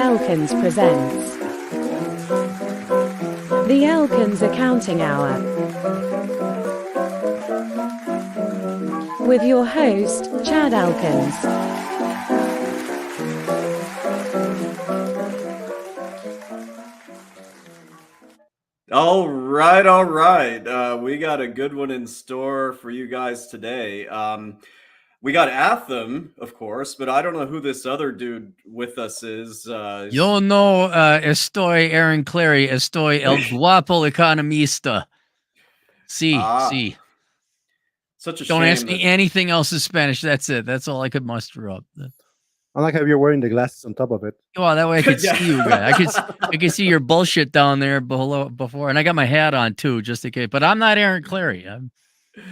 Elkins presents the Elkins Accounting Hour with your host, Chad Elkins. All right. We got a good one in store for you guys today. We got Atham, of course, but I don't know who this other dude with us is. Yo no estoy Aaron Clary, estoy el guapo economista. See. Such a Don't shame ask me anything else in Spanish. That's it. That's all I could muster up. I like how you're wearing the glasses on top of it. Well, that way I could Yeah. see you guys. I could see your bullshit down there before, and I got my hat on too, just in case. But I'm not Aaron Clary.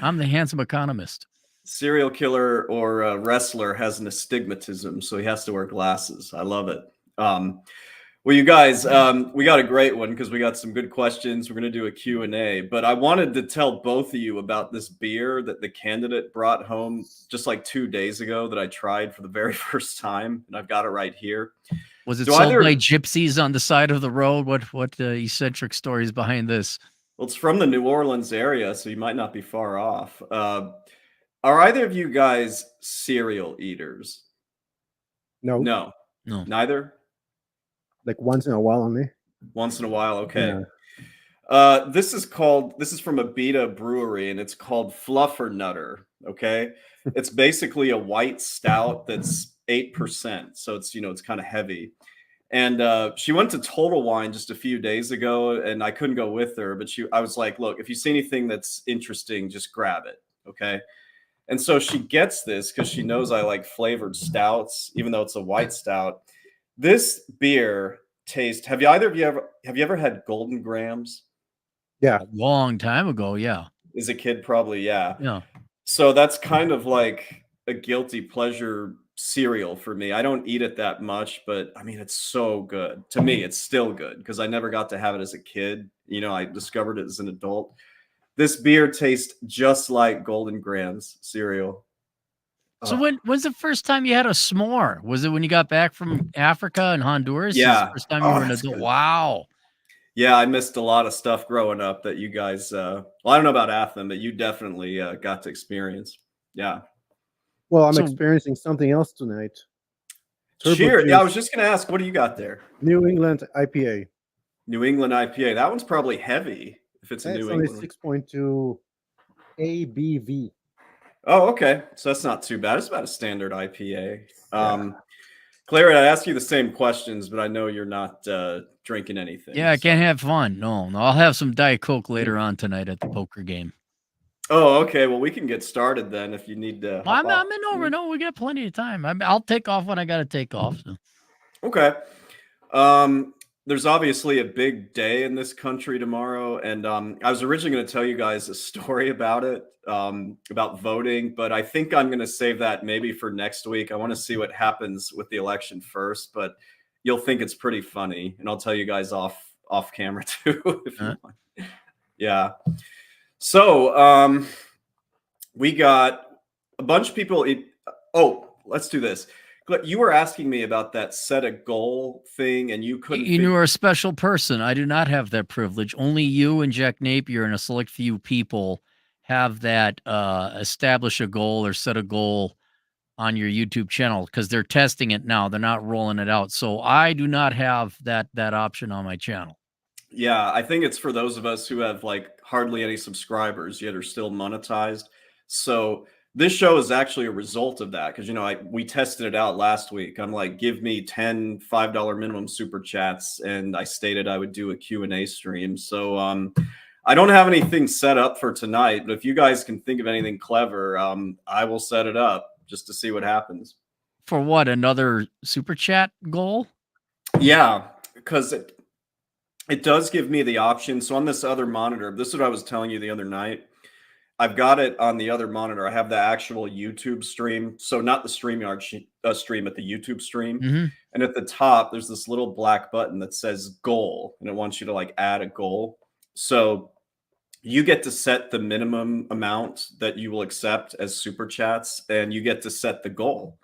I'm the handsome economist. serial killer or wrestler has an astigmatism, so he has to wear glasses. I love it. Well, you guys, we got a great one because we got some good questions. We're going to do a Q&A, but I wanted to tell both of you about this beer that the candidate brought home just like 2 days ago that I tried for the very first time, and I've got it right here. Was it sold by gypsies on the side of the road? What eccentric stories behind this? Well, it's from the New Orleans area, so you might not be far off. Are either of you guys cereal eaters? No. Neither? Like once in a while only. Once in a while, okay. Yeah. This is from Abita Brewery, and it's called Fluffernutter, okay? It's basically a white stout that's 8%, so it's kind of heavy. And she went to Total Wine just a few days ago, and I couldn't go with her, but I was like, look, if you see anything that's interesting, just grab it, okay? And so she gets this because she knows I like flavored stouts, even though it's a white stout. This beer tastes. Have you ever had Golden Grams? Yeah, a long time ago. Yeah, as a kid, probably. Yeah. So that's kind of like a guilty pleasure cereal for me. I don't eat it that much, but I mean, it's so good. To me, it's still good because I never got to have it as a kid. I discovered it as an adult. This beer tastes just like Golden Grams cereal. So when's the first time you had a s'more? Was it when you got back from Africa and Honduras? Yeah. The first time you were an adult. Good. Wow. Yeah, I missed a lot of stuff growing up that you guys. Well, I don't know about Atham, but you definitely got to experience. Yeah. Well, I'm experiencing something else tonight. Cheers. Yeah, I was just going to ask, what do you got there? New England IPA. New England IPA. That one's probably heavy if it's a New England. It's only 6.2 ABV. Oh, okay. So that's not too bad. It's about a standard IPA. Clary, I ask you the same questions, but I know you're not drinking anything. Yeah, I can't have fun. No. I'll have some Diet Coke later on tonight at the poker game. Oh, okay. Well, we can get started then if you need to. I'm in over. No, we got plenty of time. I'll take off when I got to take off. So. Okay. There's obviously a big day in this country tomorrow, and I was originally going to tell you guys a story about it, about voting, but I think I'm going to save that maybe for next week. I want to see what happens with the election first, but you'll think it's pretty funny, and I'll tell you guys off camera too if you want. Yeah. So we got a bunch of people. Let's do this. You were asking me about that set a goal thing, and you couldn't. You are a special person. I do not have that privilege. Only you and Jack Napier and a select few people have that establish a goal or set a goal on your YouTube channel because they're testing it now. They're not rolling it out. So I do not have that option on my channel. Yeah, I think it's for those of us who have like hardly any subscribers yet are still monetized. So this show is actually a result of that because, we tested it out last week. I'm like, give me 10 $5 minimum super chats. And I stated I would do a Q&A stream. So I don't have anything set up for tonight. But if you guys can think of anything clever, I will set it up just to see what happens. For what? Another super chat goal? Yeah, because it does give me the option. So on this other monitor, this is what I was telling you the other night. I've got it on the other monitor. I have the actual YouTube stream. So not the StreamYard stream, but the YouTube stream. Mm-hmm. And at the top, there's this little black button that says goal. And it wants you to like add a goal. So you get to set the minimum amount that you will accept as super chats. And you get to set the goal.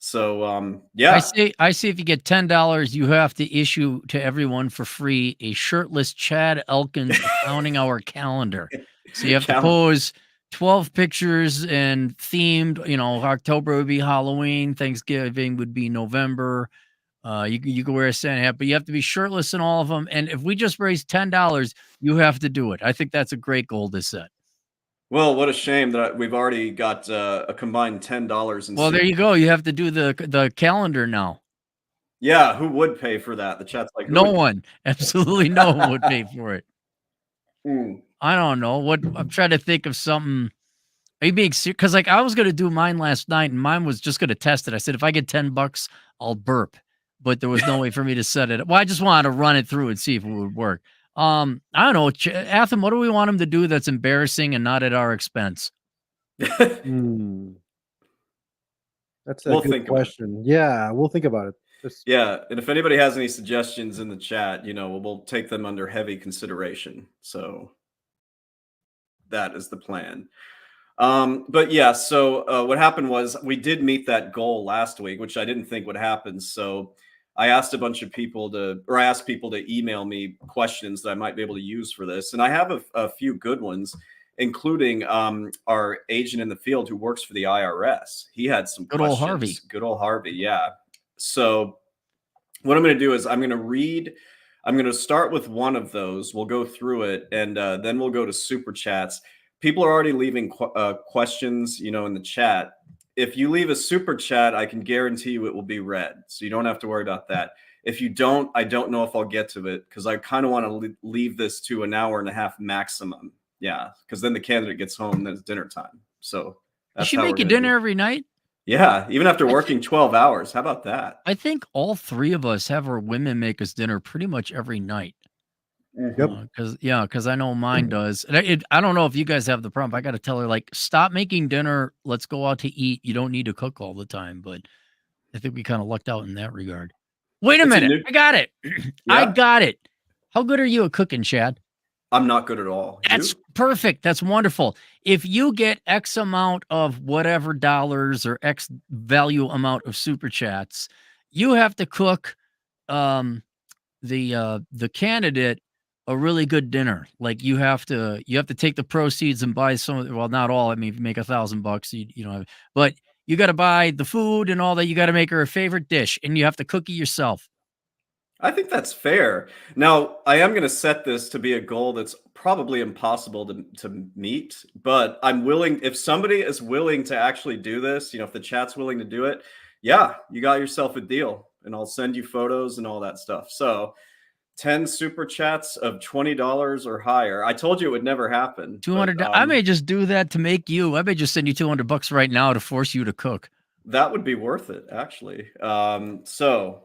So yeah. I say if you get $10, you have to issue to everyone for free a shirtless Chad Elkins accounting hour calendar. So you have to pose 12 pictures and themed, October would be Halloween, Thanksgiving would be November. You can wear a Santa hat, but you have to be shirtless in all of them. And if we just raise $10, you have to do it. I think that's a great goal to set. Well, what a shame that we've already got a combined $10 in. Well, there you go. You have to do the calendar now. Yeah, who would pay for that? The chat's like, no one. Absolutely no one would pay for it. I don't know. I'm trying to think of something. Are you being serious? Because I was going to do mine last night, and mine was just going to test it. I said, if I get $10, I'll burp. But there was no way for me to set it. Well, I just wanted to run it through and see if it would work. I don't know. Atham, what do we want him to do that's embarrassing and not at our expense? That's a good question. Yeah, we'll think about it. Yeah, and if anybody has any suggestions in the chat, we'll take them under heavy consideration. So that is the plan. But yeah, so what happened was we did meet that goal last week, which I didn't think would happen. So I asked people to email me questions that I might be able to use for this. And I have a few good ones, including our agent in the field who works for the IRS. He had some good questions. Old Harvey. Good old Harvey, yeah. So what I'm going to do is I'm going to start with one of those. We'll go through it, and then we'll go to super chats. People are already leaving questions, in the chat. If you leave a super chat, I can guarantee you it will be read. So you don't have to worry about that. If you don't, I don't know if I'll get to it because I kind of want to leave this to an hour and a half maximum. Yeah, because then the candidate gets home, then it's dinner time. So that's how make you dinner every night? Yeah, even after working 12 hours. How about that? I think all three of us have our women make us dinner pretty much every night. Yep. Because I know mine does. And I don't know if you guys have the problem. I got to tell her, stop making dinner. Let's go out to eat. You don't need to cook all the time. But I think we kind of lucked out in that regard. Wait a minute. I got it. Yeah? I got it. How good are you at cooking, Chad? I'm not good at all. That's perfect. That's wonderful. If you get X amount of whatever dollars or X value amount of super chats, you have to cook the candidate a really good dinner. Like you have to take the proceeds and buy some. Well, not all. I mean, if you make $1,000, but you got to buy the food and all that. You got to make her a favorite dish, and you have to cook it yourself. I think that's fair. Now, I am going to set this to be a goal that's probably impossible to meet, but I'm willing, if somebody is willing to actually do this, if the chat's willing to do it, yeah, you got yourself a deal, and I'll send you photos and all that stuff. So 10 super chats of $20 or higher. I told you it would never happen. $200. I may just do that to make you. I may just send you $200 right now to force you to cook. That would be worth it, actually. So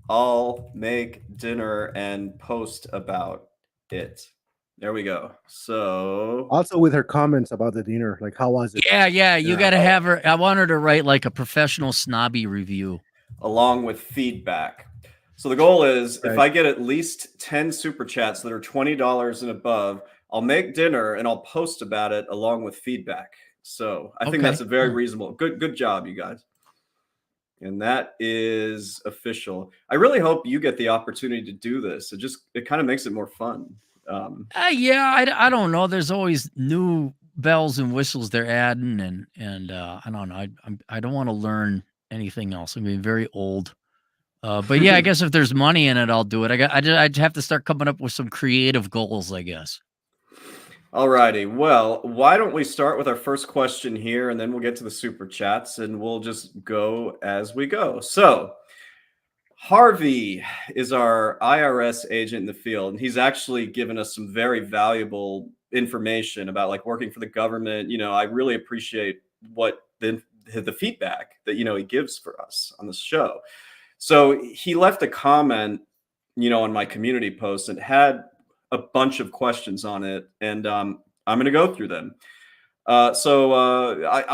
I'll make dinner and post about it. There we go. So also with her comments about the dinner, like how was it? Yeah. You got to have her. I want her to write like a professional snobby review along with feedback. So the goal is if I get at least 10 super chats that are $20 and above, I'll make dinner and I'll post about it along with feedback. So I think that's a very reasonable. Good job, you guys. And that is official. I really hope you get the opportunity to do this. It kind of makes it more fun. I don't know. There's always new bells and whistles they're adding, and I don't know. I don't want to learn anything else. I'm being very old. But yeah, I guess if there's money in it, I'll do it. I'd have to start coming up with some creative goals, I guess. All righty. Well, why don't we start with our first question here, and then we'll get to the super chats, and we'll just go as we go. So Harvey is our IRS agent in the field, and he's actually given us some very valuable information about working for the government. I really appreciate what the feedback that he gives for us on this show. So he left a comment, on my community post and had a bunch of questions on it, and I'm going to go through them. I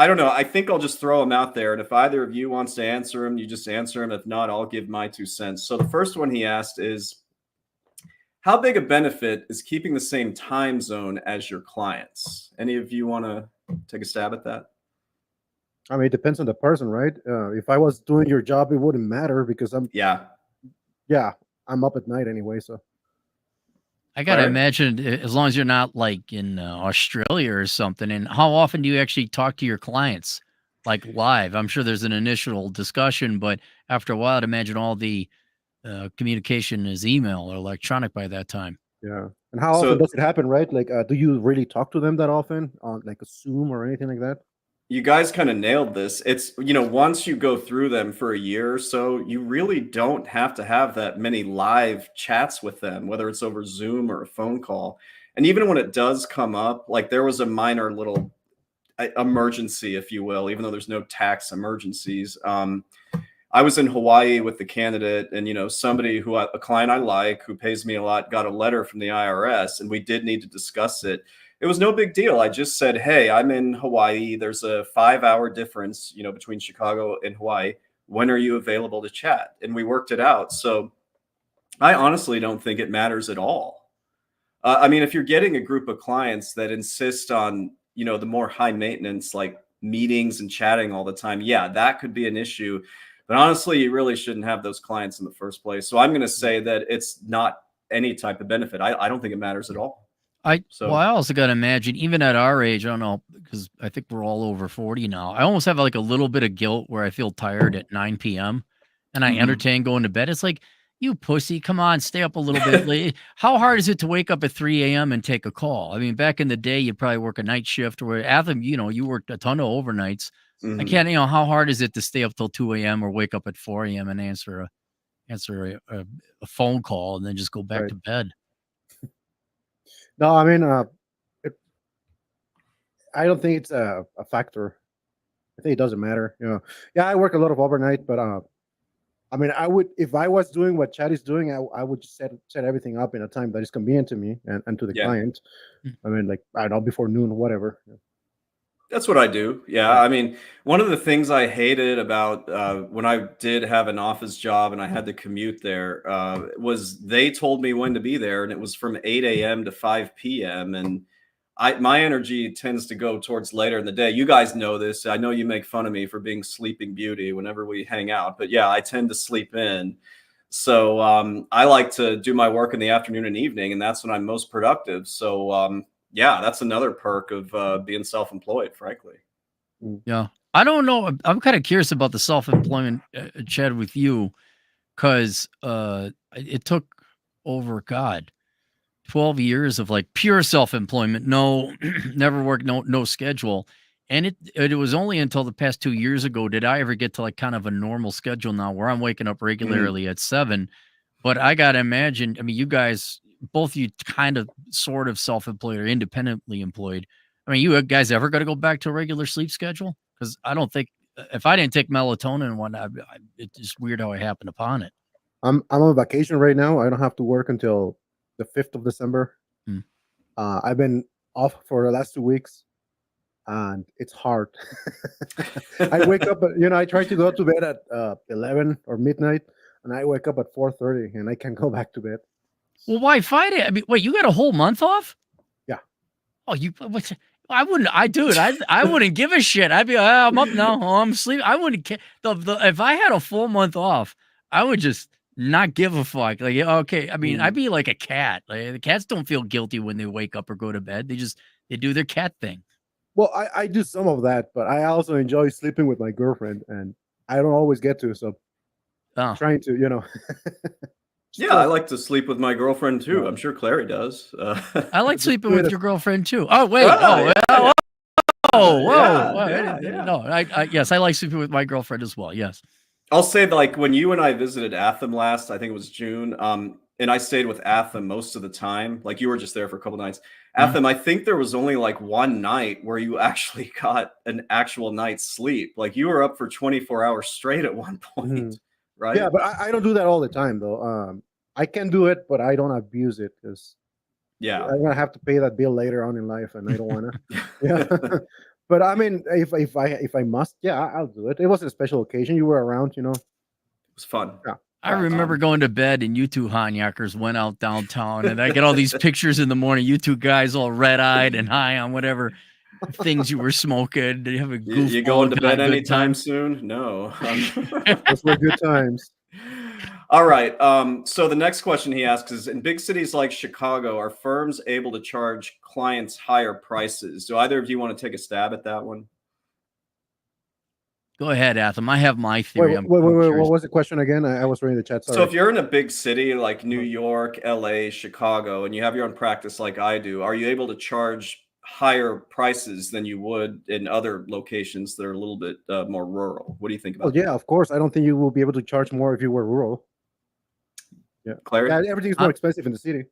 don't know. I think I'll just throw them out there, and if either of you wants to answer them, you just answer them. If not, I'll give my 2 cents. So the first one he asked is, how big a benefit is keeping the same time zone as your clients? Any of you want to take a stab at that? I mean, it depends on the person, right? If I was doing your job, it wouldn't matter because Yeah. I'm up at night anyway. So I gotta Clary? imagine as long as you're not like in Australia or something. And how often do you actually talk to your clients, like live? I'm sure there's an initial discussion, but after a while, I'd imagine all the communication is email or electronic by that time. yeah. And how often So does it happen, right? Like, do you really talk to them that often on like a Zoom or anything like that? you guys kind of nailed this. It's, once you go through them for a year or so, you really don't have to have that many live chats with them, whether it's over Zoom or a phone call. And even when it does come up, like there was a minor little emergency, if you will, even though there's no tax emergencies. I was in Hawaii with the candidate, and somebody a client I like who pays me a lot got a letter from the IRS, and we did need to discuss it. It was no big deal. I just said, "Hey, I'm in Hawaii. There's a 5-hour difference, between Chicago and Hawaii. When are you available to chat?" And we worked it out. So I honestly don't think it matters at all. I mean, if you're getting a group of clients that insist on, the more high maintenance, like meetings and chatting all the time, yeah, that could be an issue. But honestly, you really shouldn't have those clients in the first place. So I'm going to say that it's not any type of benefit. I don't think it matters at all. Well, So I also got to imagine, even at our age, I don't know, because I think we're all over 40 now. I almost have like a little bit of guilt where I feel tired at 9 p.m. and I mhm. entertain going to bed. It's like, you pussy, come on, stay up a little bit late. How hard is it to wake up at 3 a.m. and take a call? I mean, back in the day, you'd probably work a night shift or Atham, you worked a ton of overnights. I Mhm. can't, how hard is it to stay up till 2 a.m. or wake up at 4 a.m. and answer a phone call and then just go back Right. to bed? No, I mean, it, I don't think it's a factor. I think it doesn't matter. Yeah, I work a lot of overnight, but I mean, I would if I was doing what Chad is doing, I would just set everything up in a time that is convenient to me and to the Yeah. client. I mean, like I don't know, before noon or whatever. That's what I do. Yeah. Right. I mean, one of the things I hated about when I did have an office job and I had to commute there was they told me when to be there, and it was from 8 a.m. to 5 p.m. And my energy tends to go towards later in the day. You guys know this. I know you make fun of me for being sleeping beauty whenever we hang out, but yeah, I tend to sleep in. So I like to do my work in the afternoon and evening, and that's when I'm most productive. So yeah, that's another perk of being self-employed, frankly. Mm. Yeah. I don't know. I'm kind of curious about the self-employment, Chad, with you, because it took over, God, 12 years of like pure self-employment. No, never worked, no schedule. And it was only until the past 2 years ago did I ever get to like kind of a normal schedule now where I'm waking up Mhm. regularly at 7. But I gotta imagine, I mean, you guys, both you kind of sort of self-employed or independently employed. I mean, you guys ever got to go back to a regular sleep schedule? Because I don't think if I didn't take melatonin and whatnot, it's just weird how I happened upon it. I'm on vacation right now. I don't have to work until the 5th of December. Hmm. I've been off for the last 2 weeks, and it's hard. I wake up, I try to go to bed at 11 or midnight, and I wake up at 4:30, and I can go back to bed. Well, why fight it? I mean, wait, you got a whole month off? Yeah. Oh, you what? I wouldn't. I wouldn't give a shit. I'd be. I'm up now. Oh, I'm sleeping. I wouldn't care. If I had a full month off, I would just not give a fuck. Like, yeah, okay. I mean, I'd Mm. be like a cat. Like, the cats don't feel guilty when they wake up or go to bed. They do their cat thing. Well, I do some of that, but I also enjoy sleeping with my girlfriend, and I don't always get to. So Oh, trying to, Yeah, I just like to sleep with my girlfriend too. yeah, I'm sure Clary does. I like just sleeping do it with as your girlfriend too. Oh, wait. well, Oh, yeah, oh, yeah, whoa. yeah, yeah, yeah. No, yes, I like sleeping with my girlfriend as well. Yes. I'll say like when you and I visited Atham last, I think it was June. And I stayed with Atham most of the time. Like you were just there for a couple nights. Mhm. Atham, I think there was only like one night where you actually got an actual night's sleep. Like you were up for 24 hours straight at one Mhm. point, right? Yeah, but I don't do that all the time though. I can do it, but I don't abuse it because Yeah. I'm gonna have to pay that bill later on in life, and I don't wanna. Yeah, but I mean, if I must, yeah, I'll do it. It was a special occasion. You were around. It was fun. Yeah, I yeah, it's remember fine. going to bed and you two Hanyakers went out downtown and I get all these pictures in the morning. You two guys all red eyed and high on whatever. things you were smoking? Did you have a You goofball going to bed good anytime time? soon? No. Those were good times. All right. So the next question he asks is, in big cities like Chicago, are firms able to charge clients higher prices? Do either of you want to take a stab at that one? Go ahead, Atham. I have my Wait, theory. wait, I'm wait, wait, curious. what was the question again? I was reading the chat. So Sorry. if you're in a big city like New Uh-huh. York, LA, Chicago, and you have your own practice like I do, are you able to charge higher prices than you would in other locations that are a little bit more rural? What do you think Well, about that? yeah, of course. I don't think you will be able to charge more if you were rural. Yeah, Clary? yeah, everything's more expensive in the city.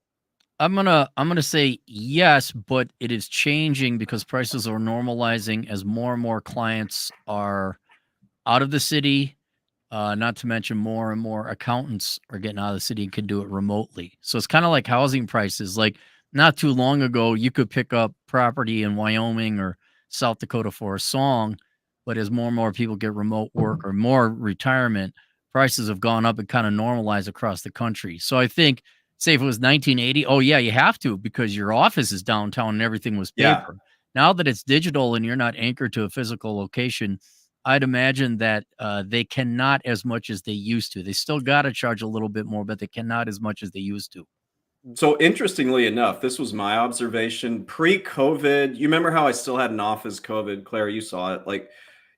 I'm gonna say yes, but it is changing because prices are normalizing as more and more clients are out of the city. Not to mention more and more accountants are getting out of the city and can do it remotely. So it's kind of like housing prices. Like not too long ago, you could pick up property in Wyoming or South Dakota for a song, but as more and more people get remote work or more retirement, prices have gone up and kind of normalized across the country. So I think, say if it was 1980, oh yeah, you have to because your office is downtown and everything was Yeah. paper. Now that it's digital and you're not anchored to a physical location, I'd imagine that they cannot as much as they used to. They still got to charge a little bit more, but they cannot as much as they used to. So interestingly enough, this was my observation pre-COVID. You remember how I still had an office COVID, Claire, you saw it. Like,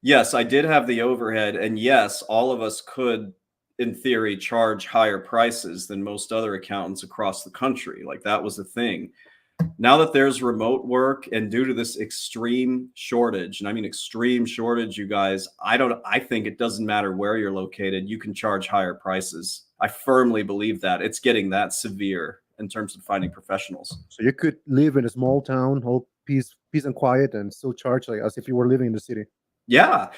yes, I did have the overhead, and yes, all of us could, in theory, charge higher prices than most other accountants across the country. Like that was the thing. Now that there's remote work and due to this extreme shortage, and I mean extreme shortage, you guys, I think it doesn't matter where you're located, you can charge higher prices. I firmly believe that. It's getting that severe in terms of finding professionals. So you could live in a small town, all peace and quiet, and still charge like as if you were living in the city. Yeah.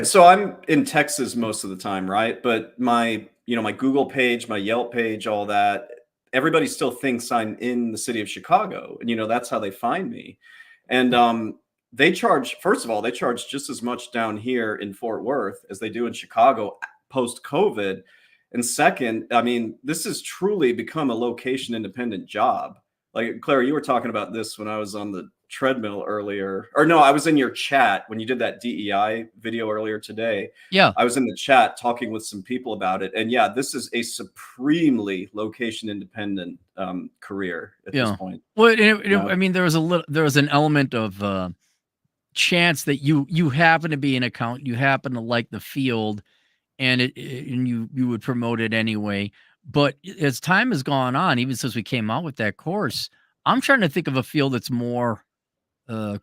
So I'm in Texas most of the time, right? But my Google page, my Yelp page, all that, everybody still thinks I'm in the city of Chicago. And that's how they find me. And they charge, first of all, they charge just as much down here in Fort Worth as they do in Chicago post-COVID. And second, I mean, this has truly become a location independent job. Like Claire, you were talking about this when I was on the treadmill earlier, or no, I was in your chat when you did that DEI video earlier today. Yeah. I was in the chat talking with some people about it. And yeah, this is a supremely location independent career at this point. Well, I mean, there was an element of chance that you happen to be an accountant, you happen to like the field, and you would promote it anyway. But as time has gone on, even since we came out with that course, I'm trying to think of a field that's more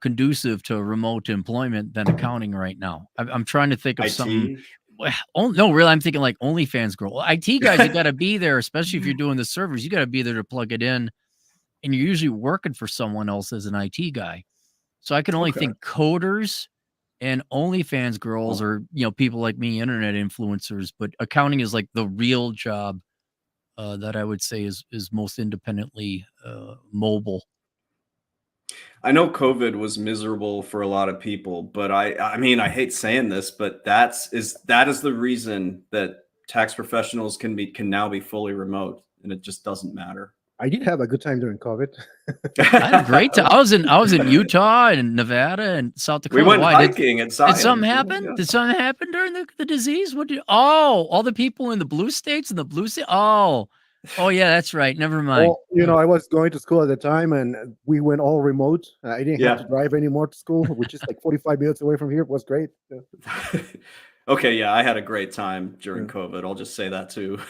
conducive to remote employment than accounting right now. I'm trying to think of IT? something. Well, no, really, I'm thinking like OnlyFans girl. Well, IT guys, you got to be there, especially if you're doing the servers. You got to be there to plug it in, and you're usually working for someone else as an IT guy. So I can only think coders and OnlyFans girls or people like me, internet influencers. But accounting is like the real job that I would say is most independently mobile. I know COVID was miserable for a lot of people, but I mean, I hate saying this, but that is the reason that tax professionals can now be fully remote, and it just doesn't matter. I did have a good time during COVID. I had a great time. I was in Utah and Nevada and South Dakota. We went Why? hiking at Zion. Did something happen? Yeah. Did something happen during the disease? All the people in the blue states and the blue state. Oh yeah, that's right. Never mind. Well, I was going to school at the time, and we went all remote. I didn't have to drive anymore to school, which is like 45 minutes away from here. It was great. Yeah. Okay, yeah, I had a great time during COVID. I'll just say that too.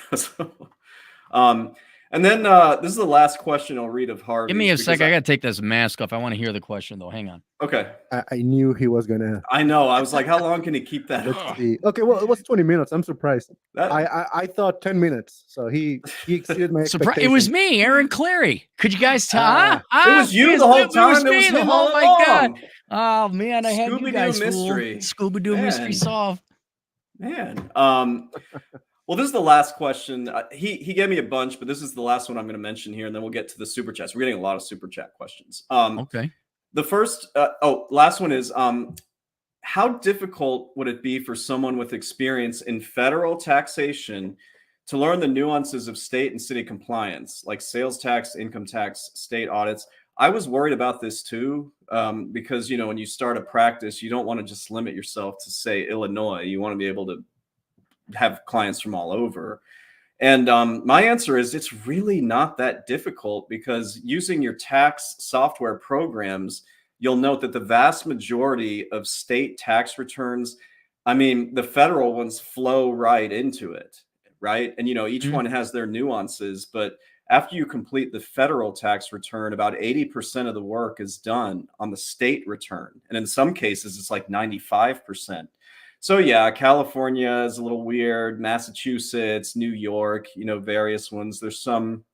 And then this is the last question I'll read of Harvey. Give me a second. I got to take this mask off. I want to hear the question, though. Hang on. Okay. I knew he was going to. I know. I was like, how long can he keep that? Let's see. Okay, well, it was 20 minutes. I'm surprised. I thought 10 minutes. So he exceeded my expectations. It was me, Aaron Clary. Could you guys tell? It was you the whole time. It was him all my along. God. Oh, man. I had you guys mystery. Scooby-Doo mystery solved. Man. Well, this is the last question. He gave me a bunch, but this is the last one I'm going to mention here, and then we'll get to the super chats. We're getting a lot of super chat questions. Okay. The first, last one is, how difficult would it be for someone with experience in federal taxation to learn the nuances of state and city compliance, like sales tax, income tax, state audits? I was worried about this too. because, you know, when you start a practice, you don't want to just limit yourself to, say, Illinois. You want to be able to have clients from all over. And my answer is it's really not that difficult, because using your tax software programs, you'll note that the vast majority of state tax returns, I mean, the federal ones flow right into it, right? And, you know, each one has their nuances, but after you complete the federal tax return, about 80% of the work is done on the state return. And in some cases, it's like 95%. So yeah, California is a little weird, Massachusetts, New York, you know, various ones. There's some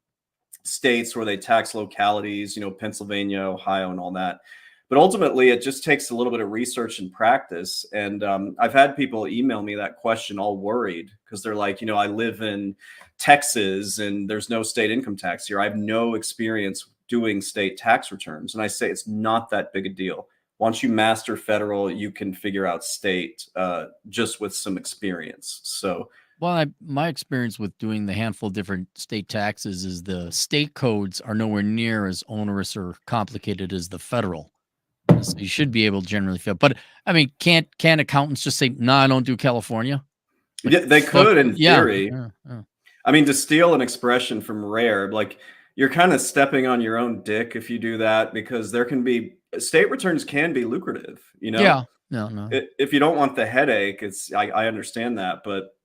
states where they tax localities, you know, Pennsylvania, Ohio, and all that. But ultimately, it just takes a little bit of research and practice. And I've had people email me that question all worried, because they're like, you know, I live in Texas and there's no state income tax here. I have no experience doing state tax returns. And I say it's not that big a deal. Once you master federal, you can figure out state just with some experience. So, well, my experience with doing the handful of different state taxes is the state codes are nowhere near as onerous or complicated as the federal. So you should be able to generally fit. But I mean, can't accountants just say, "No, I don't do California"? Like, yeah, they could in theory. Yeah. I mean, to steal an expression from Rare, like, you're kind of stepping on your own dick if you do that, because there can be state returns can be lucrative, you know? Yeah. No. If you don't want the headache, I understand that. But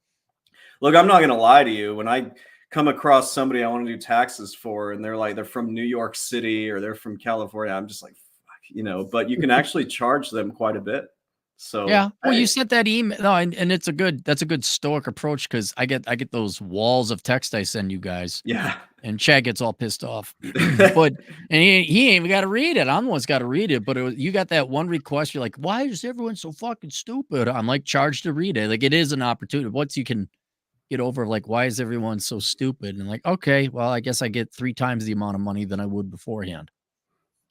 look, I'm not going to lie to you. When I come across somebody I want to do taxes for, and they're from New York City or they're from California, I'm just like, fuck, you know, but you can actually charge them quite a bit. So yeah, well, you sent that email, no, and that's a good stoic approach, because I get those walls of text I send you guys, yeah. and Chad gets all pissed off, but and he ain't even got to read it. I'm the one's got to read it. But you got that one request. You're like, why is everyone so fucking stupid? I'm like, charged to read it. Like, it is an opportunity. Once you can get over, like, why is everyone so stupid? And like, okay, well, I guess I get 3 times the amount of money than I would beforehand.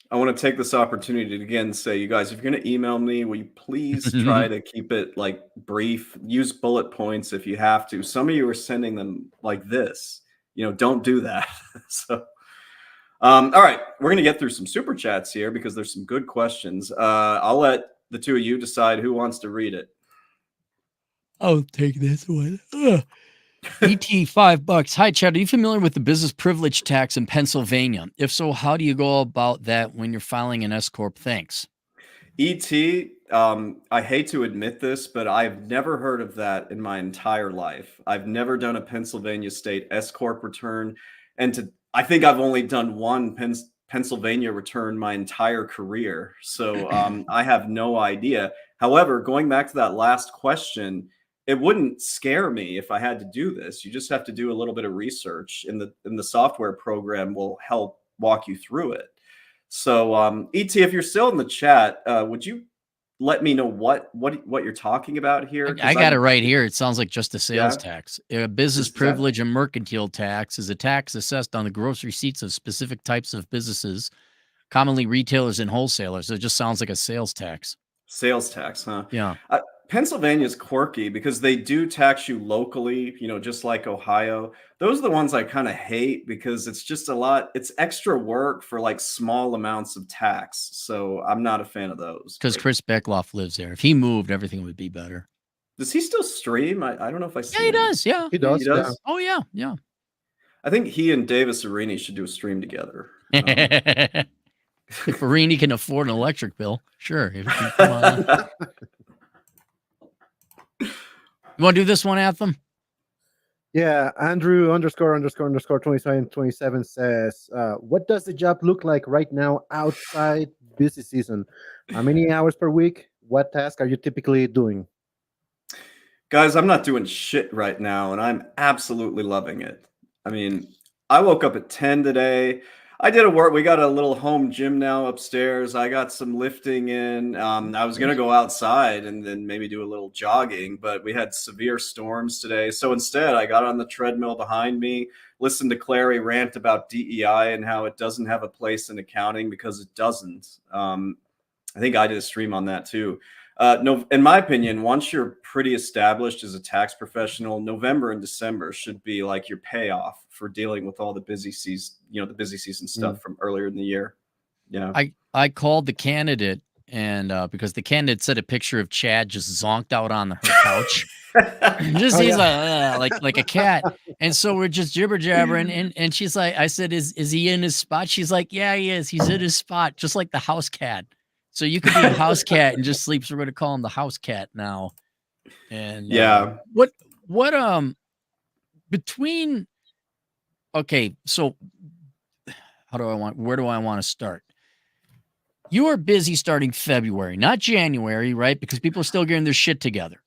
I want to take this opportunity to again say, you guys, if you're going to email me, will you please try to keep it like brief? Use bullet points if you have to. Some of you are sending them like this. You know, don't do that. So, all right, we're going to get through some super chats here because there's some good questions. I'll let the two of you decide who wants to read it. I'll take this one. ET $5. Hi, Chad. Are you familiar with the business privilege tax in Pennsylvania? If so, how do you go about that when you're filing an S corp? Thanks. ET, I hate to admit this, but I've never heard of that in my entire life. I've never done a Pennsylvania state S corp return, and I think I've only done one Pennsylvania return my entire career. So I have no idea. However, going back to that last question, it wouldn't scare me if I had to do this. You just have to do a little bit of research, and the software program will help walk you through it. So, ET, if you're still in the chat, would you let me know what you're talking about here? I got it right here. It sounds like just a sales tax. A business Just privilege and mercantile tax is a tax assessed on the gross receipts of specific types of businesses, commonly retailers and wholesalers. It just sounds like a sales tax. Sales tax, huh? Yeah. Pennsylvania is quirky because they do tax you locally, you know, just like Ohio. Those are the ones I kind of hate because it's just a lot. It's extra work for like small amounts of tax. So I'm not a fan of those. Because Chris Beckloff lives there. If he moved, everything would be better. Does he still stream? I don't know if I see Yeah, he him. does. Yeah. He does. He does? Yeah. Oh, yeah. Yeah. I think he and Davis Arini should do a stream together. If Arini can afford an electric bill, sure. If he can come on. You want to do this one, Anthem? Yeah, Andrew ___27 says, what does the job look like right now outside busy season? How many hours per week? What task are you typically doing? Guys, I'm not doing shit right now, and I'm absolutely loving it. I mean, I woke up at 10 today. I did a work. We got a little home gym now upstairs. I got some lifting in. I was going to go outside and then maybe do a little jogging, but we had severe storms today. So instead, I got on the treadmill behind me, listened to Clary rant about DEI and how it doesn't have a place in accounting because it doesn't. I think I did a stream on that too. No, in my opinion, once you're pretty established as a tax professional, November and December should be like your payoff for dealing with all the busy season, the busy season stuff from earlier in the year. Yeah. I called the candidate, and because the candidate said a picture of Chad just zonked out on her couch. Just Oh he's yeah. like a cat. And so we're just jibber jabbering, and she's like, I said, is he in his spot? She's like, yeah, he is. He's in his spot, just like the house cat. So you could be a house cat and just sleep. So we're gonna call him the house cat now. And Yeah. what between okay, so where do I want to start? You are busy starting February, not January, right? Because people are still getting their shit together.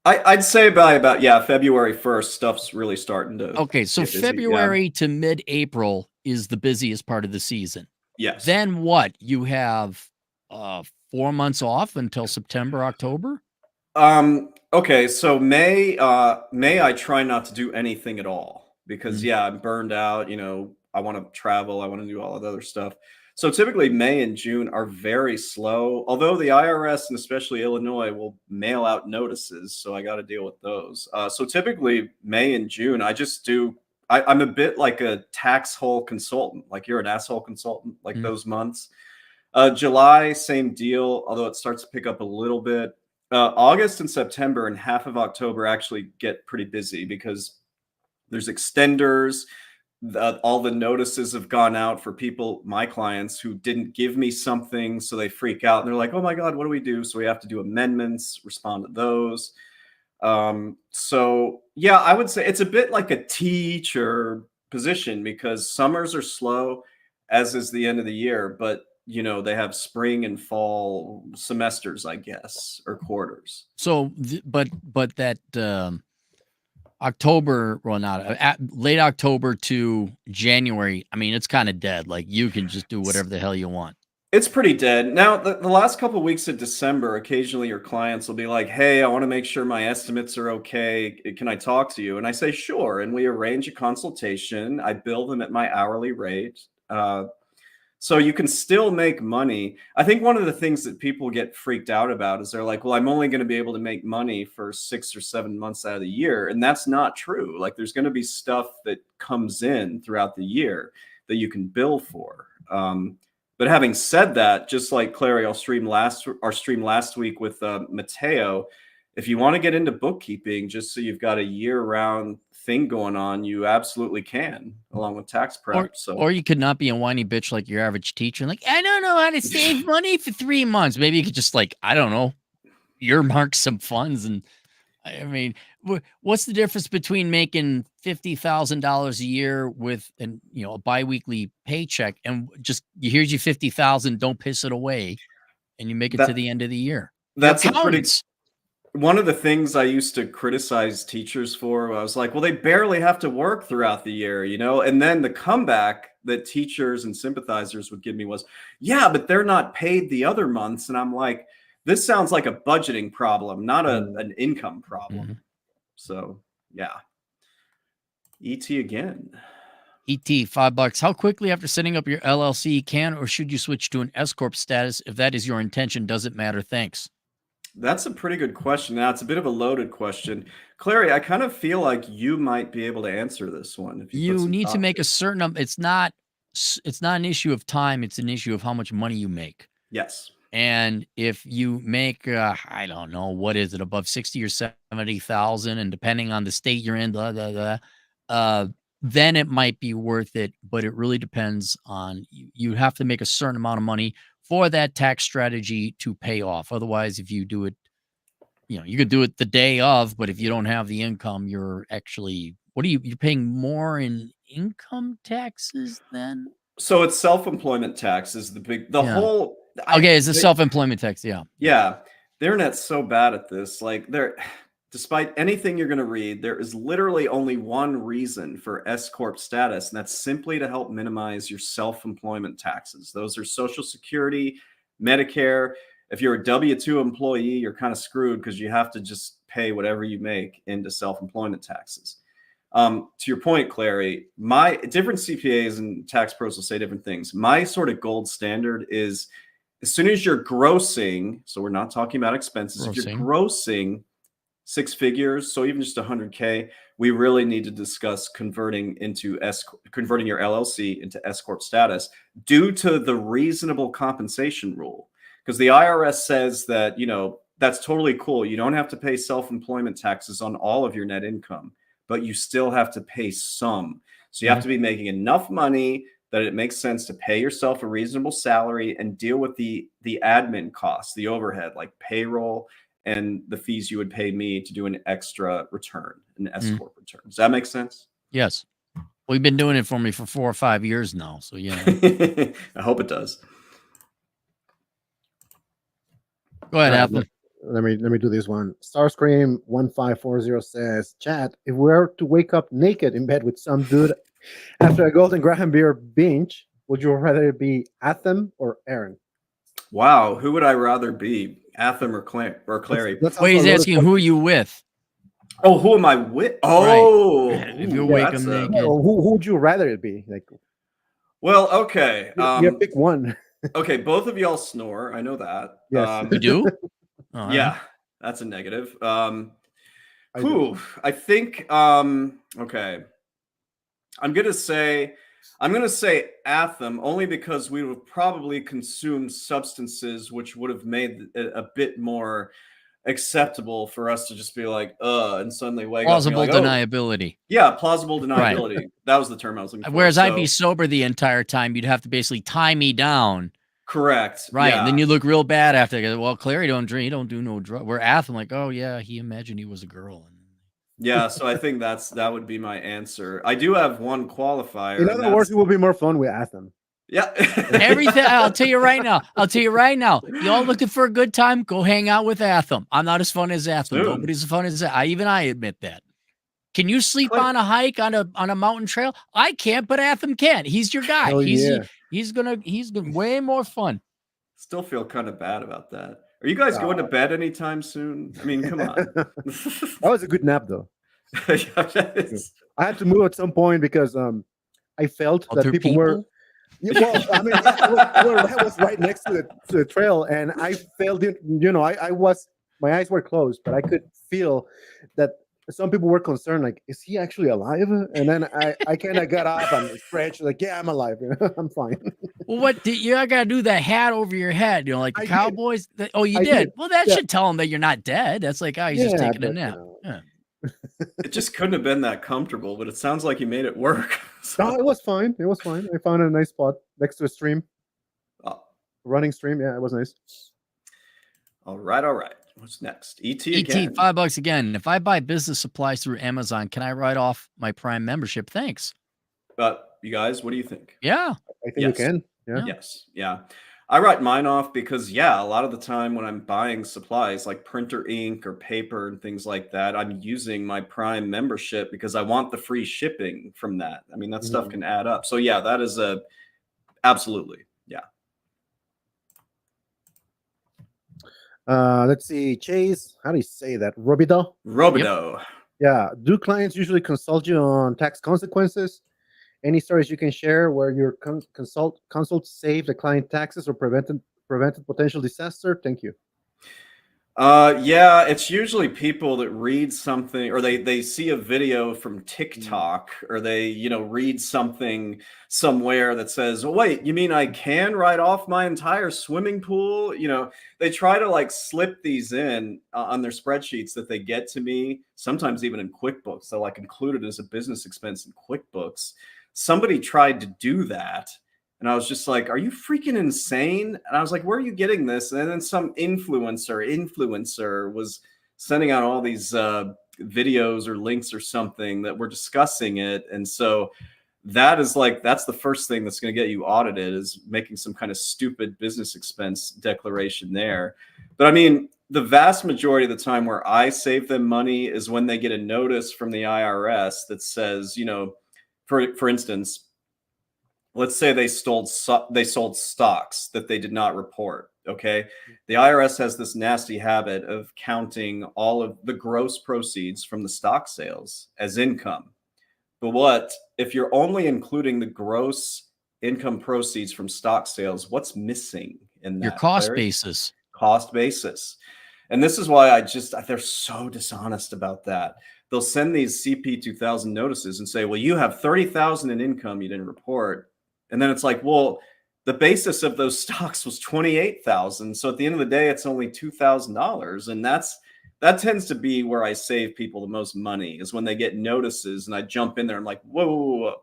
I'd say by about, yeah, February 1st, stuff's really starting to Okay, so get busy. Yeah. February to mid-April is the busiest part of the season. Yes. Then what? You have 4 months off until September, October? Okay, so May I try not to do anything at all because yeah, I'm burned out, I want to travel, I want to do all that other stuff. So typically May and June are very slow, although the IRS and especially Illinois will mail out notices, so I got to deal with those. So typically May and June, I'm a bit like a tax hole consultant, like you're an asshole consultant, like those months. July, same deal, although it starts to pick up a little bit. August and September and half of October actually get pretty busy because there's extenders. All the notices have gone out for people, my clients, who didn't give me something. So they freak out and they're like, oh my God, what do we do? So we have to do amendments, respond to those. So yeah, I would say it's a bit like a teacher position because summers are slow, as is the end of the year, but they have spring and fall semesters, I guess, or quarters. So, but that October, well, not late October to January. I mean, it's kind of dead. Like you can just do whatever the hell you want. It's pretty dead. Now, the last couple of weeks of December, occasionally your clients will be like, hey, I want to make sure my estimates are okay. Can I talk to you? And I say, sure. And we arrange a consultation. I bill them at my hourly rate. So you can still make money. I think one of the things that people get freaked out about is they're like, well, I'm only going to be able to make money for 6 or 7 months out of the year. And that's not true. Like there's going to be stuff that comes in throughout the year that you can bill for. But having said that, just like Clary, our stream last week with Mateo, if you want to get into bookkeeping, just so you've got a year-round thing going on, you absolutely can, along with tax prep. Or you could not be a whiny bitch like your average teacher. Like, I don't know how to save money for 3 months. Maybe you could just I don't know, earmark some funds. And I mean, what's the difference between making $50,000 a year with a biweekly paycheck and just here's your 50,000, don't piss it away, and you make it to the end of the year? That's one of the things I used to criticize teachers for. I was like, well, they barely have to work throughout the year, and then the comeback that teachers and sympathizers would give me was, yeah, but they're not paid the other months. And I'm like, this sounds like a budgeting problem, not an income problem. So yeah. ET again. ET, $5. How quickly after setting up your LLC can or should you switch to an S Corp status? If that is your intention, does it matter? Thanks. That's a pretty good question. Now, it's a bit of a loaded question. Clary, I kind of feel like you might be able to answer this one. If you need to make a certain, it's not an issue of time. It's an issue of how much money you make. Yes. And if you make, I don't know, what is it, above 60 or 70,000, and depending on the state you're in, then it might be worth it. But it really depends on you have to make a certain amount of money for that tax strategy to pay off. Otherwise, if you do it, you could do it the day of, but if you don't have the income, you're actually, you're paying more in income taxes then? So it's self-employment tax is whole. It's a self-employment tax. Yeah. Yeah. The internet's so bad at this. Like despite anything you're going to read, there is literally only one reason for S Corp status, and that's simply to help minimize your self-employment taxes. Those are Social Security, Medicare. If you're a W-2 employee, you're kind of screwed because you have to just pay whatever you make into self-employment taxes. To your point, Clary, my different CPAs and tax pros will say different things. My sort of gold standard is as soon as you're grossing, so we're not talking about expenses, if you're grossing six figures, so even just 100K, we really need to discuss converting your LLC into S corp status due to the reasonable compensation rule. Because the IRS says that, that's totally cool. You don't have to pay self-employment taxes on all of your net income, but you still have to pay some. So you have to be making enough money that it makes sense to pay yourself a reasonable salary and deal with the admin costs, the overhead, like payroll and the fees you would pay me to do an extra return, an S corp return. Does that make sense? Yes. Well, you've been doing it for me for 4 or 5 years now. So yeah. I hope it does. Go ahead, Atham. Let me do this one. Starscream 1540 says, "Chat, if we were to wake up naked in bed with some dude after a Golden Graham beer binge, would you rather it be Atham or Aaron?" Wow, who would I rather be, Atham or Clary? Wait, he's asking who are you with? Oh, who am I with? Oh, right. If you wake him naked, who would you rather it be? Like, well, okay, pick one. Okay, both of y'all snore. I know that. Yes, you do. Yeah, that's a negative. I think. Okay, I'm gonna say Atham only because we would probably consume substances which would have made it a bit more acceptable for us to just be like, and suddenly wake plausible up. Plausible deniability. Yeah, plausible deniability. Right. That was the term I was looking for. Whereas I'd be sober the entire time. You'd have to basically tie me down. Correct. Right. Yeah. And then you look real bad after. Well, Clary don't drink. He don't do no drug. Where Atham, like, oh yeah, he imagined he was a girl. Yeah, so I think that would be my answer. I do have one qualifier. In other words, it will be more fun with Atham. Yeah. Everything. I'll tell you right now. Y'all looking for a good time? Go hang out with Atham. I'm not as fun as Atham. Soon. Nobody's as fun as that. I admit that. Can you sleep on a hike on a mountain trail? I can't, but Atham can. He's your guy. He's gonna way more fun. Still feel kind of bad about that. Are you guys going to bed anytime soon? I mean, come on. That was a good nap, though. I had to move at some point because I felt that people were. Yeah, well, I mean, that was right next to the trail, and I felt it. My eyes were closed, but I could feel that some people were concerned, like, is he actually alive? And then I kind of got up and stretched, like, yeah, I'm alive. I'm fine. Well, you gotta do that hat over your head, like the Cowboys. You did. Well, that should tell them that you're not dead. That's like, he's just taking a nap. It just couldn't have been that comfortable, but it sounds like you made it work. So. No, it was fine. I found a nice spot next to a stream. Running stream. Yeah, it was nice. All right. What's next? ET again. $5 again. If I buy business supplies through Amazon, can I write off my Prime membership? Thanks. You guys, what do you think? Yeah. I think you can. Yeah. Yes. Yeah. I write mine off because, a lot of the time when I'm buying supplies like printer ink or paper and things like that, I'm using my Prime membership because I want the free shipping from that. I mean, that stuff can add up. So, that is absolutely. Yeah. Let's see. Chase, how do you say that? Robido? Yep. Yeah. Do clients usually consult you on tax consequences? Any stories you can share where your consult saved the client taxes or prevented potential disaster? Thank you. It's usually people that read something or they see a video from TikTok or they, read something somewhere that says, oh, wait, you mean I can write off my entire swimming pool? They try to slip these in on their spreadsheets that they get to me, sometimes even in QuickBooks. They'll include it as a business expense in QuickBooks. Somebody tried to do that. And I was just like, are you freaking insane? And I was like, where are you getting this? And then some influencer was sending out all these videos or links or something that were discussing it. And so that's the first thing that's going to get you audited is making some kind of stupid business expense declaration there. But I mean, the vast majority of the time where I save them money is when they get a notice from the IRS that says, for instance, let's say they sold stocks that they did not report. Okay. The IRS has this nasty habit of counting all of the gross proceeds from the stock sales as income. But if you're only including the gross income proceeds from stock sales, what's missing in that? Your cost basis. Cost basis. And this is why they're so dishonest about that. They'll send these CP 2000 notices and say, well, you have 30,000 in income you didn't report. And then it's like, well, the basis of those stocks was 28,000. So at the end of the day, it's only $2,000. And that tends to be where I save people the most money, is when they get notices and I jump in there. I'm like, whoa, whoa, whoa.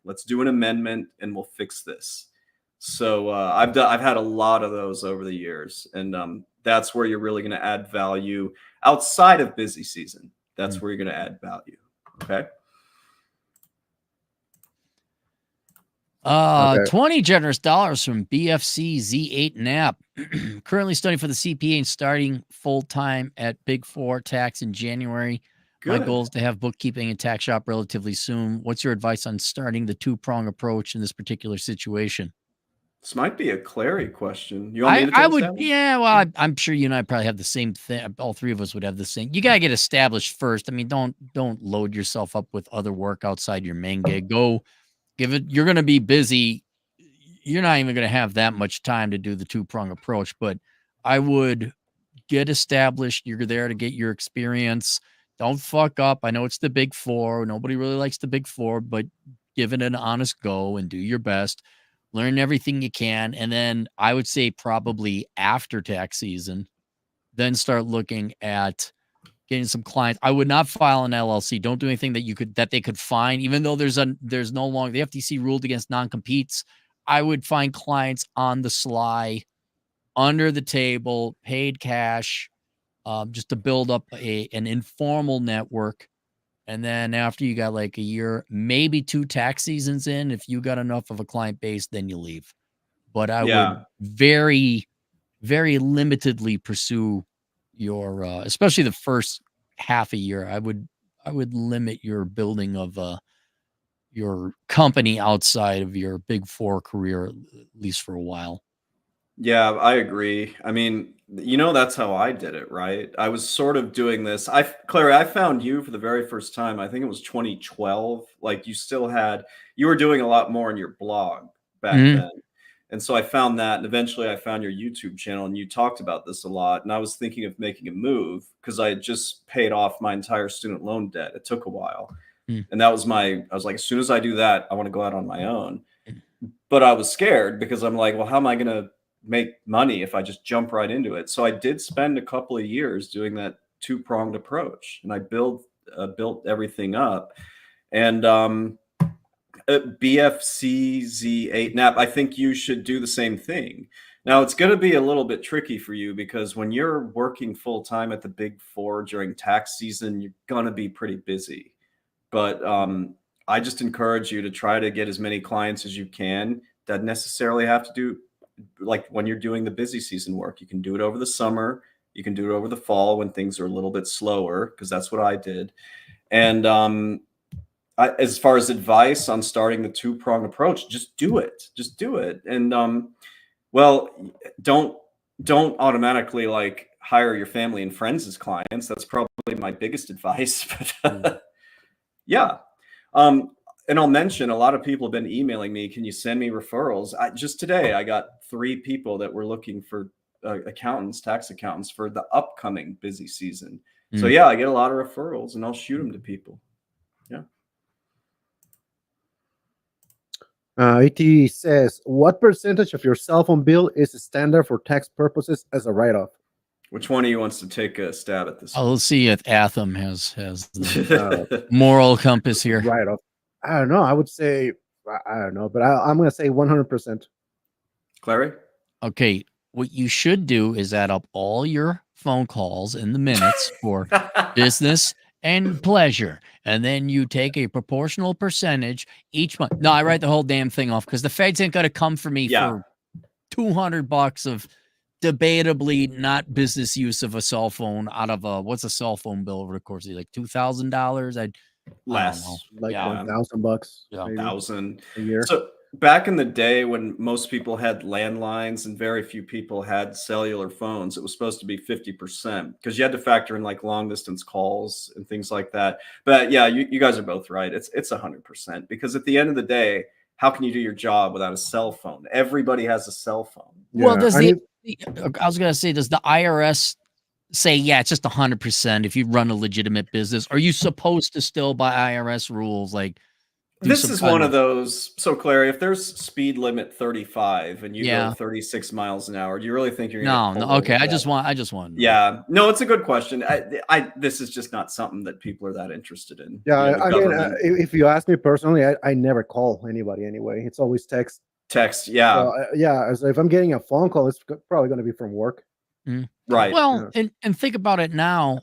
Let's do an amendment and we'll fix this. So I've had a lot of those over the years, and that's where you're really going to add value outside of busy season. That's where you're going to add value. Okay. 20 generous dollars from BFC Z8 Nap. Currently studying for the CPA and starting full-time at Big Four tax in January. Good. My goal is to have bookkeeping and tax shop relatively soon. What's your advice on starting the two-prong approach in this particular situation? This might be a Clary question. You want me to take I would, that one? yeah. Well, I'm sure you and I probably have the same thing. All three of us would have the same. You gotta get established first. I mean, don't load yourself up with other work outside your main gig. Go give it. You're gonna be busy. You're not even gonna have that much time to do the two-prong approach. But I would get established. You're there to get your experience. Don't fuck up. I know it's the Big Four. Nobody really likes the Big Four, but give it an honest go and do your best. Learn everything you can. And then I would say probably after tax season, then start looking at getting some clients. I would not file an LLC. Don't do anything that they could find, even though there's no longer, the FTC ruled against non-competes. I would find clients on the sly, under the table, paid cash, just to build up an informal network. And then after you got like a year, maybe 2 tax seasons in, if you got enough of a client base, then you leave. But I would very, very limitedly pursue your, especially the first half a year. I would limit your building of your company outside of your Big Four career, at least for a while. Yeah, I agree. I mean, that's how I did it, right? I was sort of doing this. Clary, I found you for the very first time. I think it was 2012. Like you were doing a lot more in your blog back then. And so I found that, and eventually I found your YouTube channel, and you talked about this a lot. And I was thinking of making a move because I had just paid off my entire student loan debt. It took a while. And I was like, as soon as I do that, I want to go out on my own. But I was scared because I'm like, well, how am I going to make money if I just jump right into it? So I did spend a couple of years doing that two-pronged approach, and I built everything up. And BFCZ8 Nap, I think you should do the same thing. Now, it's going to be a little bit tricky for you because when you're working full-time at the Big Four during tax season, you're going to be pretty busy. But I just encourage you to try to get as many clients as you can. Doesn't necessarily have to do, like when you're doing the busy season work. You can do it over the summer. You can do it over the fall when things are a little bit slower, because that's what I did. And as far as advice on starting the two-prong approach, just do it. Just do it. And well, don't automatically like hire your family and friends as clients. That's probably my biggest advice. But yeah. And I'll mention, a lot of people have been emailing me, can you send me referrals? Just today, I got 3 people that were looking for tax accountants for the upcoming busy season. So yeah, I get a lot of referrals and I'll shoot them to people. Yeah. ET says, what percentage of your cell phone bill is standard for tax purposes as a write-off? Which one of you wants to take a stab at this? Let's see if Atham has the moral compass here. Write-off. I don't know. I would say, I don't know, but I'm going to say 100%. Clary? Okay. What you should do is add up all your phone calls in the minutes for business and pleasure. And then you take a proportional percentage each month. No, I write the whole damn thing off because the feds ain't going to come for me for $200 of debatably not business use of a cell phone out of what's a cell phone bill over the course of like $2,000? Less, like $1,000, yeah, 1,000 a year. So back in the day when most people had landlines and very few people had cellular phones, it was supposed to be 50% because you had to factor in like long distance calls and things like that. But yeah, you guys are both right. It's 100% because at the end of the day, how can you do your job without a cell phone? Everybody has a cell phone. Well, I was going to say, does the IRS say, yeah, it's just 100% if you run a legitimate business? Are you supposed to still, by IRS rules, like do This some is kind one of those. So, Clary, if there's speed limit 35 and you go Yeah. 36 miles an hour, do you really think you're going to get No, no. pulled Okay, over I for just that? want to know. Yeah, no, it's a good question. This is just not something that people are that interested in. Yeah, You know, the I mean, government if you ask me personally, I never call anybody anyway. It's always text. text. So Yeah, yeah, so if I'm getting a phone call, it's probably going to be from work. Mm. right. Well, Yeah. and think about it now.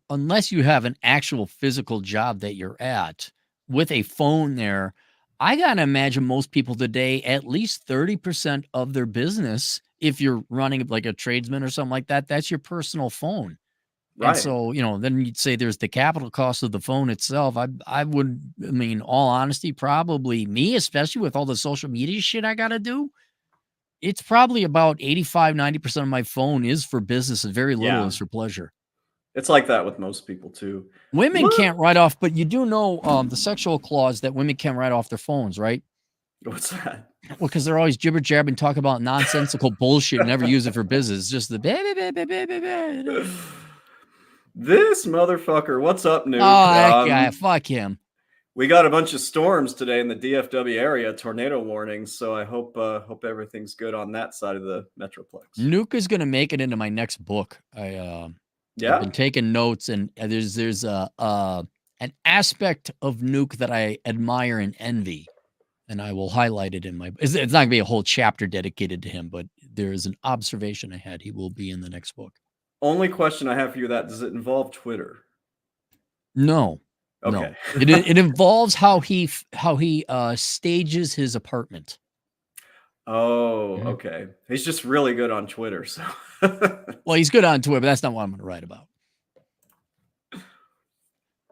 Unless you have an actual physical job that you're at with a phone there, I gotta imagine most people today, at least 30% of their business, if you're running like a tradesman or something like that, that's your personal phone. And Right. so, then you'd say there's the capital cost of the phone itself. I would, I mean, all honesty, probably me, especially with all the social media shit I gotta do. It's probably about 85-90% of my phone is for business and very little Yeah. is for pleasure. It's like that with most people too. Women What? can't write off, but you do know the sexual clause that women can't write off their phones, right? What's that? Well, because they're always jibber jabbing, talk about nonsensical bullshit, and never use it for business. It's just the This motherfucker. What's up, oh, Nuke? that guy, fuck him. We got a bunch of storms today in the DFW area, tornado warnings. So I hope everything's good on that side of the metroplex. Nuke is gonna make it into my next book. I've Yeah. been taking notes, and there's an aspect of Nuke that I admire and envy. And I will highlight it in my it's not gonna be a whole chapter dedicated to him, but there is an observation I had. He will be in the next book. Only question I have for you that does it involve Twitter? No. Okay. No. It involves how he stages his apartment. Oh, Mhm. okay. He's just really good on Twitter, so Well, he's good on Twitter, but that's not what I'm gonna write about.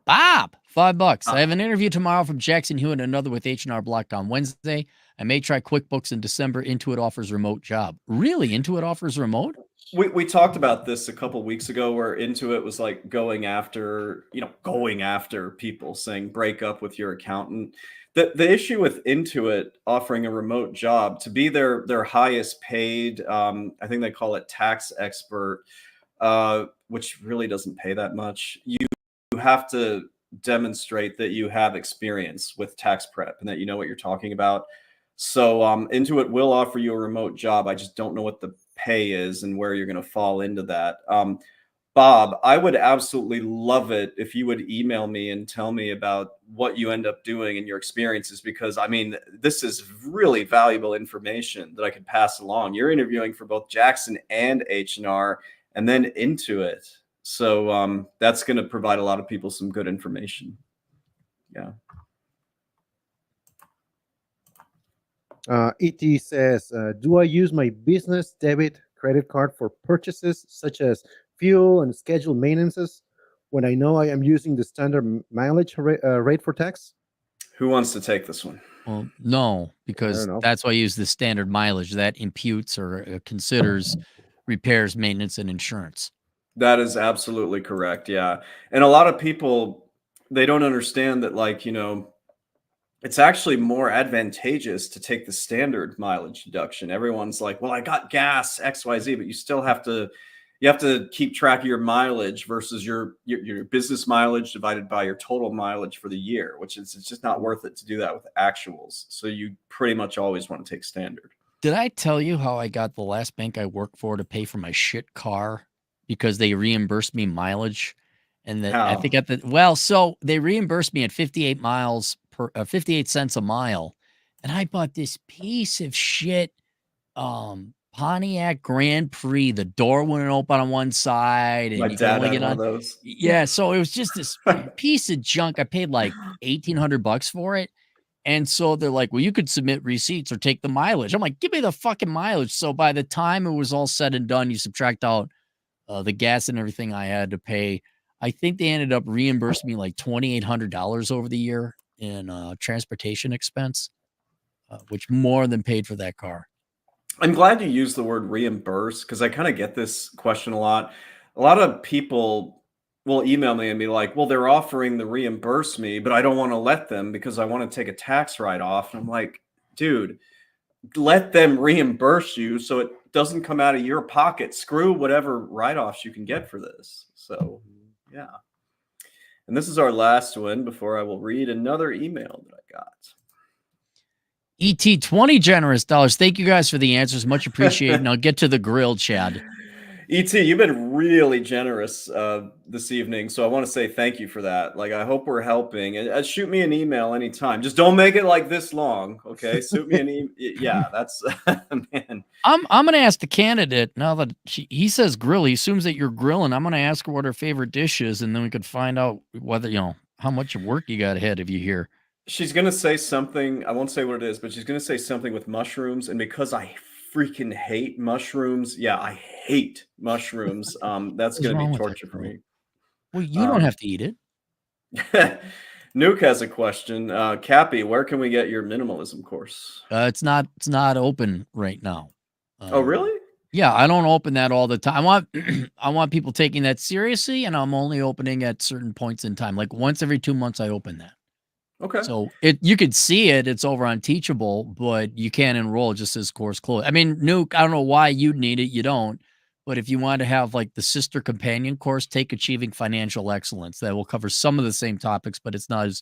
Bob, $5. I have an interview tomorrow from Jackson Hewitt and another with H&R Block on Wednesday. I may try QuickBooks in December. Intuit offers remote job. Really? Intuit offers remote? we talked about this a couple weeks ago where Intuit was like going after people saying break up with your accountant. The issue with Intuit offering a remote job to be their highest paid, I think they call it tax expert, which really doesn't pay that much. You have to demonstrate that you have experience with tax prep and that you know what you're talking about. So Intuit will offer you a remote job. I just don't know what the pay is and where you're going to fall into that. Bob, I would absolutely love it if you would email me and tell me about what you end up doing and your experiences, because I mean, this is really valuable information that I could pass along. You're interviewing for both Jackson and H&R and then Intuit. So that's going to provide a lot of people some good information. Yeah. ET says, do I use my business debit credit card for purchases such as fuel and scheduled maintenances when I know I am using the standard mileage rate for tax? Who wants to take this one? Well, no, I because don't know. that's why I use the standard mileage that imputes or considers repairs, maintenance, and insurance. That is absolutely correct. Yeah. And a lot of people, they don't understand that, like, it's actually more advantageous to take the standard mileage deduction. Everyone's like, well, I got gas XYZ, but you have to keep track of your mileage versus your business mileage divided by your total mileage for the year, which is, it's just not worth it to do that with actuals. So you pretty much always want to take standard. Did I tell you how I got the last bank I worked for to pay for my shit car because they reimbursed me mileage? And that I think How? so they reimbursed me at 58 miles per 58 cents a mile. And I bought this piece of shit Pontiac Grand Prix. The door wouldn't open on one side My and you could dad only had get one of on. those. Yeah, so it was just this piece of junk. I paid like $1,800 for it. And so they're like, well, you could submit receipts or take the mileage. I'm like, give me the fucking mileage. So by the time it was all said and done, you subtract out the gas and everything I had to pay. I think they ended up reimbursing me like $2,800 over the year in transportation expense, which more than paid for that car. I'm glad you used the word reimburse because I kind of get this question a lot. A lot of people will email me and be like, well, they're offering to reimburse me, but I don't want to let them because I want to take a tax write off. And I'm like, dude, let them reimburse you so it doesn't come out of your pocket. Screw whatever write-offs you can get for this. So, yeah. And this is our last one before I will read another email that I got. ET 20 generous dollars. Thank you guys for the answers. Much appreciated. Now get to the grill, Chad. ET, you've been really generous this evening, so I want to say thank you for that. Like, I hope we're helping. And shoot me an email anytime. Just don't make it like this long, okay? Shoot me an email. Yeah, that's man. I'm gonna ask the candidate now that he says grill. He assumes that you're grilling. I'm gonna ask her what her favorite dish is, and then we could find out whether how much work you got ahead of you here. She's gonna say something. I won't say what it is, but she's gonna say something with mushrooms, and because I freaking hate mushrooms. Yeah, I hate mushrooms. That's going to be torture for me. Well, you don't have to eat it. Nuke has a question. Cappy, where can we get your minimalism course? It's not open right now. Oh, really? Yeah, I don't open that all the time. I want people taking that seriously, and I'm only opening at certain points in time. Like once every 2 months, I open that. Okay. So you could see it. It's over on Teachable, but you can't enroll. It just says course closed. I mean, Nuke, I don't know why you'd need it. You don't. But if you want to have like the sister companion course, take Achieving Financial Excellence. That will cover some of the same topics, but it's not as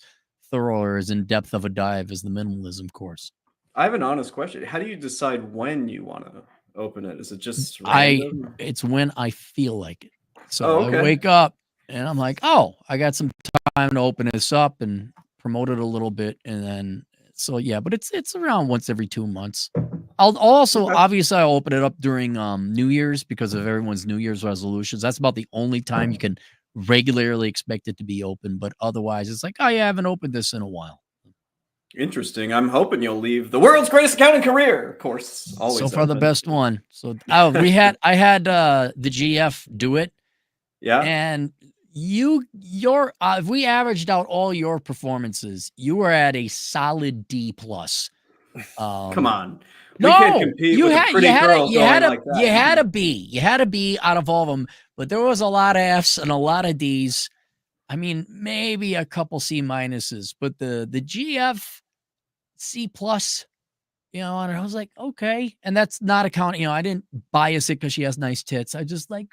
thorough or as in depth of a dive as the minimalism course. I have an honest question. How do you decide when you want to open it? Is it just random? It's when I feel like it. So I wake up and I'm like, oh, I got some time to open this up and promote it a little bit. And then, so yeah, but it's around once every 2 months. I'll also, obviously I'll open it up during New Year's because of everyone's New Year's resolutions. That's about the only time you can regularly expect it to be open. But otherwise it's like, oh yeah, I haven't opened this in a while. Interesting. I'm hoping you'll leave the world's greatest accounting career, of course. Always so far open. The best one. So I had the GF do it. Yeah. And if we averaged out all your performances, you were at a solid D plus. Come on. No, we can't compete with a pretty girl going like that. You had a B. You had a B out of all of them, but there was a lot of Fs and a lot of Ds. I mean, maybe a couple C minuses, but the GF C plus, and I was like, okay. And that's not accounting, I didn't bias it because she has nice tits. I just like,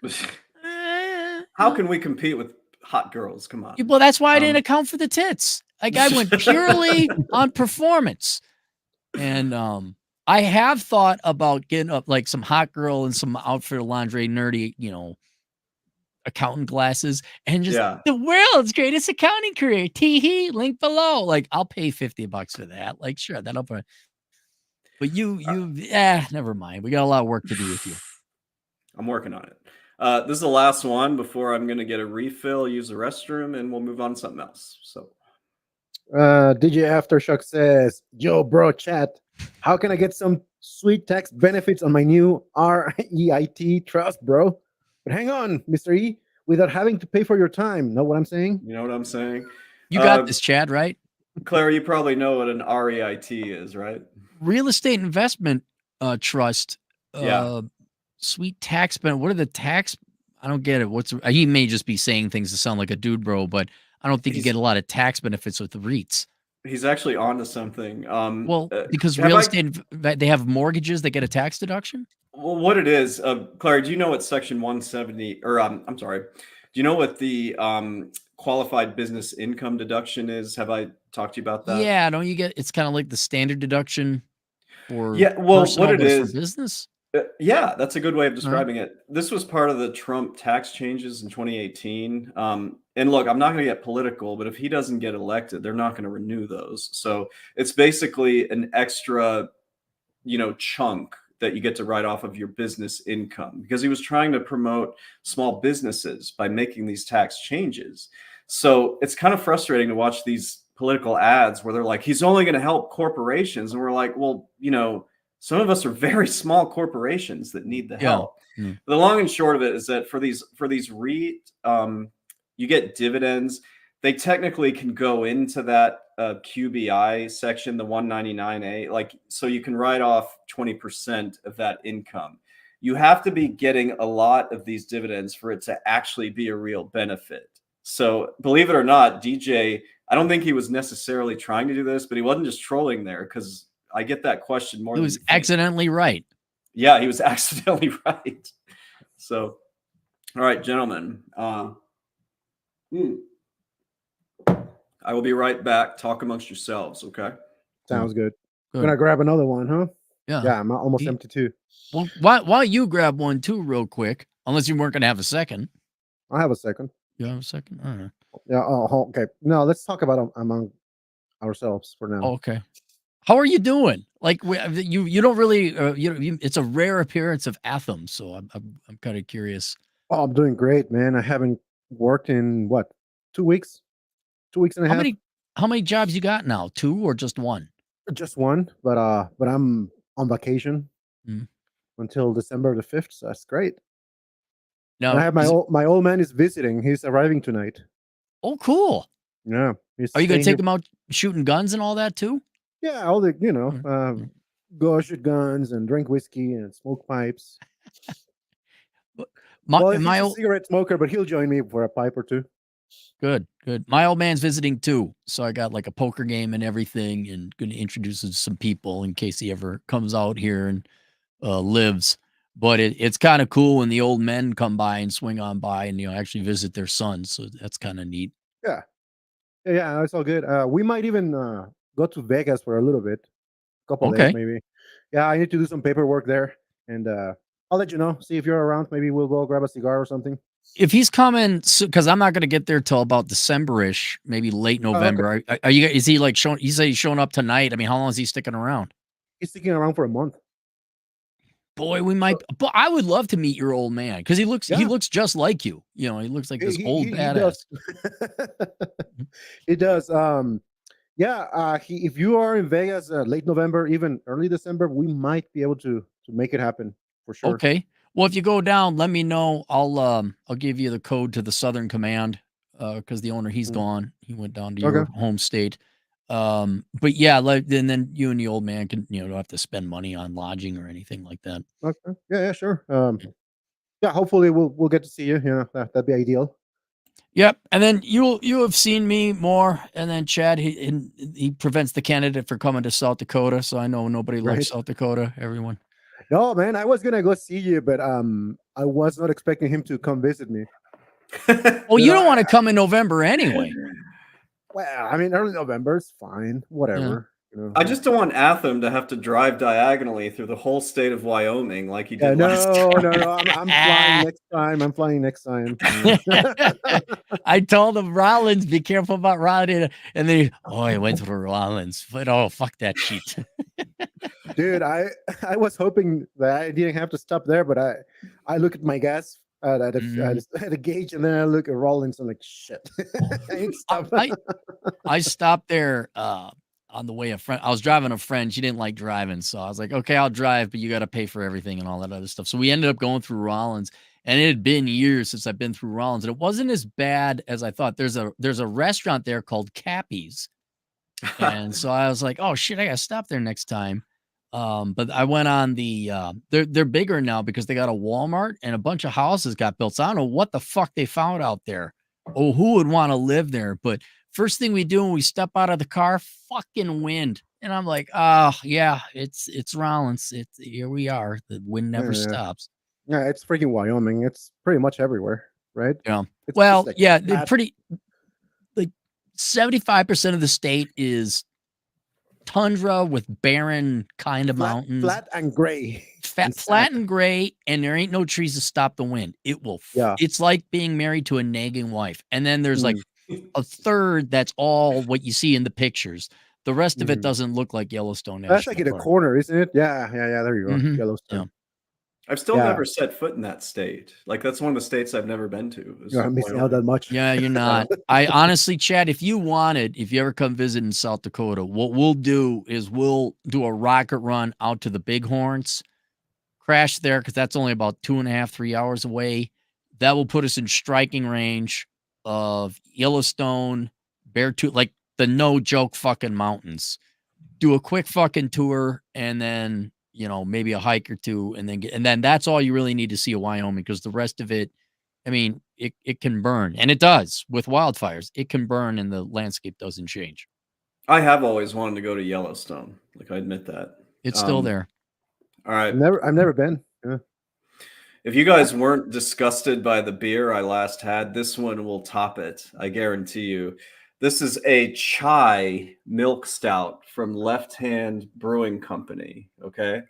how can we compete with hot girls? Come on. Well, that's why I didn't account for the tits. Like I went purely on performance. And I have thought about getting up like some hot girl and some outfit lingerie nerdy, accountant glasses and just the world's greatest accounting career. Tee link below. Like I'll pay $50 for that. Like sure, that'll put. But never mind. We got a lot of work to do with you. I'm working on it. This is the last one before I'm gonna get a refill, use the restroom, and we'll move on to something else. So DJ Aftershock says, yo, bro, chat. How can I get some sweet tax benefits on my new REIT trust, bro? But hang on, Mr. E, without having to pay for your time. Know what I'm saying? You know what I'm saying? You got this, Chad, right? Clara, you probably know what an REIT is, right? Real estate investment trust. Sweet tax benefit. What are the tax? I don't get it. He may just be saying things to sound like a dude, bro, but I don't think you get a lot of tax benefits with the REITs. He's actually onto something. Because real estate, they have mortgages that get a tax deduction. Well, what it is, Claire, do you know what Section 170, or I'm sorry, do you know what the qualified business income deduction is? Have I talked to you about that? Yeah, don't you get? It's kind of like the standard deduction for what it is for business. Yeah, that's a good way of describing it. This was part of the Trump tax changes in 2018. And look, I'm not going to get political, but if he doesn't get elected, they're not going to renew those. So it's basically an extra, chunk that you get to write off of your business income because he was trying to promote small businesses by making these tax changes. So it's kind of frustrating to watch these political ads where they're like, he's only going to help corporations. And we're like, well, some of us are very small corporations that need the help. The long and short of it is that for these REIT, you get dividends. They technically can go into that QBI section, the 199A, so you can write off 20% of that income. You have to be getting a lot of these dividends for it to actually be a real benefit. So believe it or not, DJ, I don't think he was necessarily trying to do this, but he wasn't just trolling there because I get that question more. He was accidentally right. Yeah, he was accidentally right. So, all right, gentlemen. I will be right back. Talk amongst yourselves, okay? Sounds good. Good. Gonna grab another one, huh? Yeah. Yeah, I'm almost He- empty too. Well, why you grab one too, real quick? Unless you weren't going to have a second. I have a second. You have a second? All right. Yeah. Oh, okay. No, let's talk about among ourselves for now. Okay. How are you doing? Like you don't really it's a rare appearance of Atham, so I'm kind of curious. Oh, I'm doing great, man. I haven't worked in what 2 weeks, 2 weeks and a half. How many jobs you got now? 2 or just 1? Just one, but I'm on vacation Mm. until December the 5th. So that's great. And Now, I have my old man is visiting. He's arriving tonight. oh, cool. Yeah. Are you going to staying take him out shooting guns and all that too? Yeah, all the Mm. go shoot guns and drink whiskey and smoke pipes. My, Well, he's my a old, cigarette smoker, but he'll join me for a pipe or two. good. My old man's visiting too, so I got like a poker game and everything, and going to introduce him to some people in case he ever comes out here and lives. But it's kind of cool when the old men come by and swing on by and actually visit their sons. So that's kind of neat. Yeah, it's all good. We might even go to Vegas for a little bit, a couple days Okay. maybe. Yeah, I need to do some paperwork there, and I'll let you know. See if you're around. Maybe we'll go grab a cigar or something. If he's coming, because I'm not going to get there till about December-ish, maybe late November. Okay. Are you? Is he like showing? He said he's showing up tonight. I mean, how long is he sticking around? He's sticking around for a month. Boy, we might. But I would love to meet your old man because he looks Yeah. just like you. He looks like this old He badass. He does. If you are in Vegas late November, even early December, we might be able to make it happen for sure. Okay. Well, if you go down, let me know. I'll give you the code to the Southern Command because the owner he's gone. He went down to your home state. But yeah, and then you and the old man can don't have to spend money on lodging or anything like that. Okay. Yeah, sure. Hopefully we'll get to see you. That'd be ideal. Yep. And then you have seen me more. And then Chad, he prevents the candidate from coming to South Dakota. So I know nobody likes South Dakota. Everyone. No, man, I was gonna go see you, but I was not expecting him to come visit me. Well, you don't want to come in November anyway. Well, I mean, early November is fine. Whatever. I just don't want Atham to have to drive diagonally through the whole state of Wyoming like he did last time. No. I'm flying next time. I told him Rollins, be careful about Rollins. And then he went through Rollins. But fuck that shit. Dude, I was hoping that I didn't have to stop there, but I look at my gas at a gauge, and then I look at Rollins and I'm like, shit. I stopped there on the way. I was driving a friend. She didn't like driving, so I was like, okay, I'll drive, but you got to pay for everything and all that other stuff. So we ended up going through Rollins, and it had been years since I've been through Rollins, and it wasn't as bad as I thought. There's a restaurant there called Cappy's, and so I was like, oh shit, I gotta stop there next time. But I went on the they're bigger now because they got a Walmart and a bunch of houses got built. So I don't know what the fuck they found out there. Oh, who would want to live there? But first thing we do when we step out of the car, fucking wind. And I'm like, oh yeah, it's Rollins. Here we are. The wind never stops. Yeah, it's freaking Wyoming. It's pretty much everywhere, right? Yeah. It's well, like yeah, they're pretty 75% of the state is tundra with barren kind of mountains. Flat and gray. Flat and gray, and there ain't no trees to stop the wind. It will. It's like being married to a nagging wife. And then there's like a third that's all what you see in the pictures. The rest of it doesn't look like Yellowstone. That's like in a corner, isn't it? Yeah. There you go. Yellowstone. Yeah. I've still never set foot in that state. Like that's one of the states I've never been to. You're not missing out that much. Yeah, you're not. I honestly, Chad, if you ever come visit in South Dakota, what we'll do is we'll do a rocket run out to the Bighorns, crash there because that's only about 2.5, 3 hours away. That will put us in striking range of Yellowstone, Beartooth, like the no joke fucking mountains. Do a quick fucking tour and then maybe a hike or two, and then that's all you really need to see of Wyoming, because the rest of it, I mean, it can burn, and it does with wildfires. It can burn, and the landscape doesn't change. I have always wanted to go to Yellowstone. Like I admit that it's still there. All right. I've never been. Yeah. If you guys weren't disgusted by the beer I last had, this one will top it. I guarantee you. This is a chai milk stout from Left Hand Brewing Company. Okay.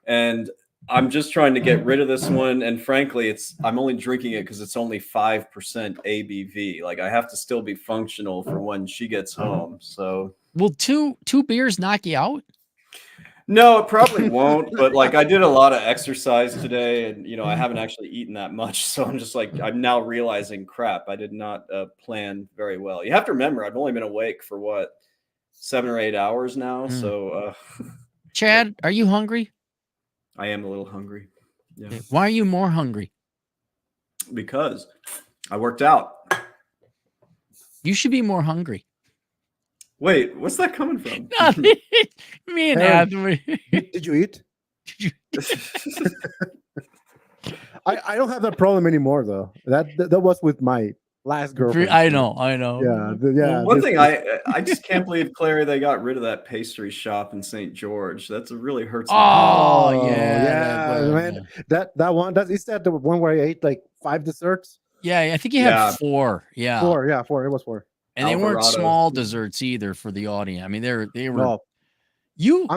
And I'm just trying to get rid of this one. And frankly, I'm only drinking it because it's only 5% ABV. Like I have to still be functional for when she gets home. So Will two beers knock you out? no, it probably won't. But like I did a lot of exercise today, and I haven't actually eaten that much. So I'm just like I'm now realizing, crap, I did not plan very well. You have to remember, I've only been awake for what 7 or 8 hours now. So Chad, are you hungry? I am a little hungry. Yeah, Okay. Why are you more hungry? because I worked out. You should be more hungry. Wait, what's that coming from? Nothing. Me and Aaron, Anthony. Did you eat? I don't have that problem anymore though. That was with my last girlfriend. I know. Yeah, yeah. One thing I just can't believe, Clary, they got rid of that pastry shop in St. George. That's really hurts my heart. Oh, yeah, man. That one. Is that the one where I ate like 5 desserts? Yeah, I think you had 4. Yeah, 4. Yeah, 4. It was 4. And they weren't Alvarado. small desserts either for the audience. I mean, they were. No.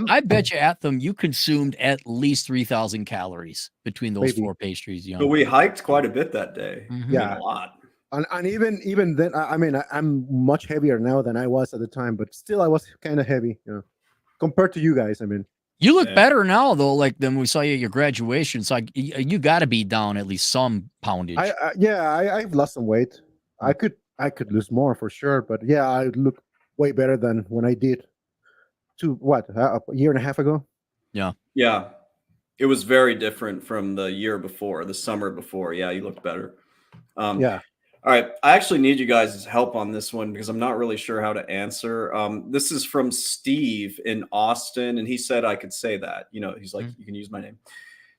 I bet you at them you consumed at least 3,000 calories between those 4 pastries. But we hiked quite a bit that day. Yeah, a lot. And even then, I mean, I'm much heavier now than I was at the time, but still, I was kind of heavy, compared to you guys. I mean, you look better now though, like than we saw you at your graduation. So you got to be down at least some poundage. I've lost some weight. I could lose more for sure, but yeah, I look way better than when I did a year and a half ago. Yeah, it was very different from the year before, the summer before. Yeah, you looked better. Yeah. All right, I actually need you guys' help on this one because I'm not really sure how to answer. This is from Steve in Austin, and he said I could say that. He's like, you can use my name.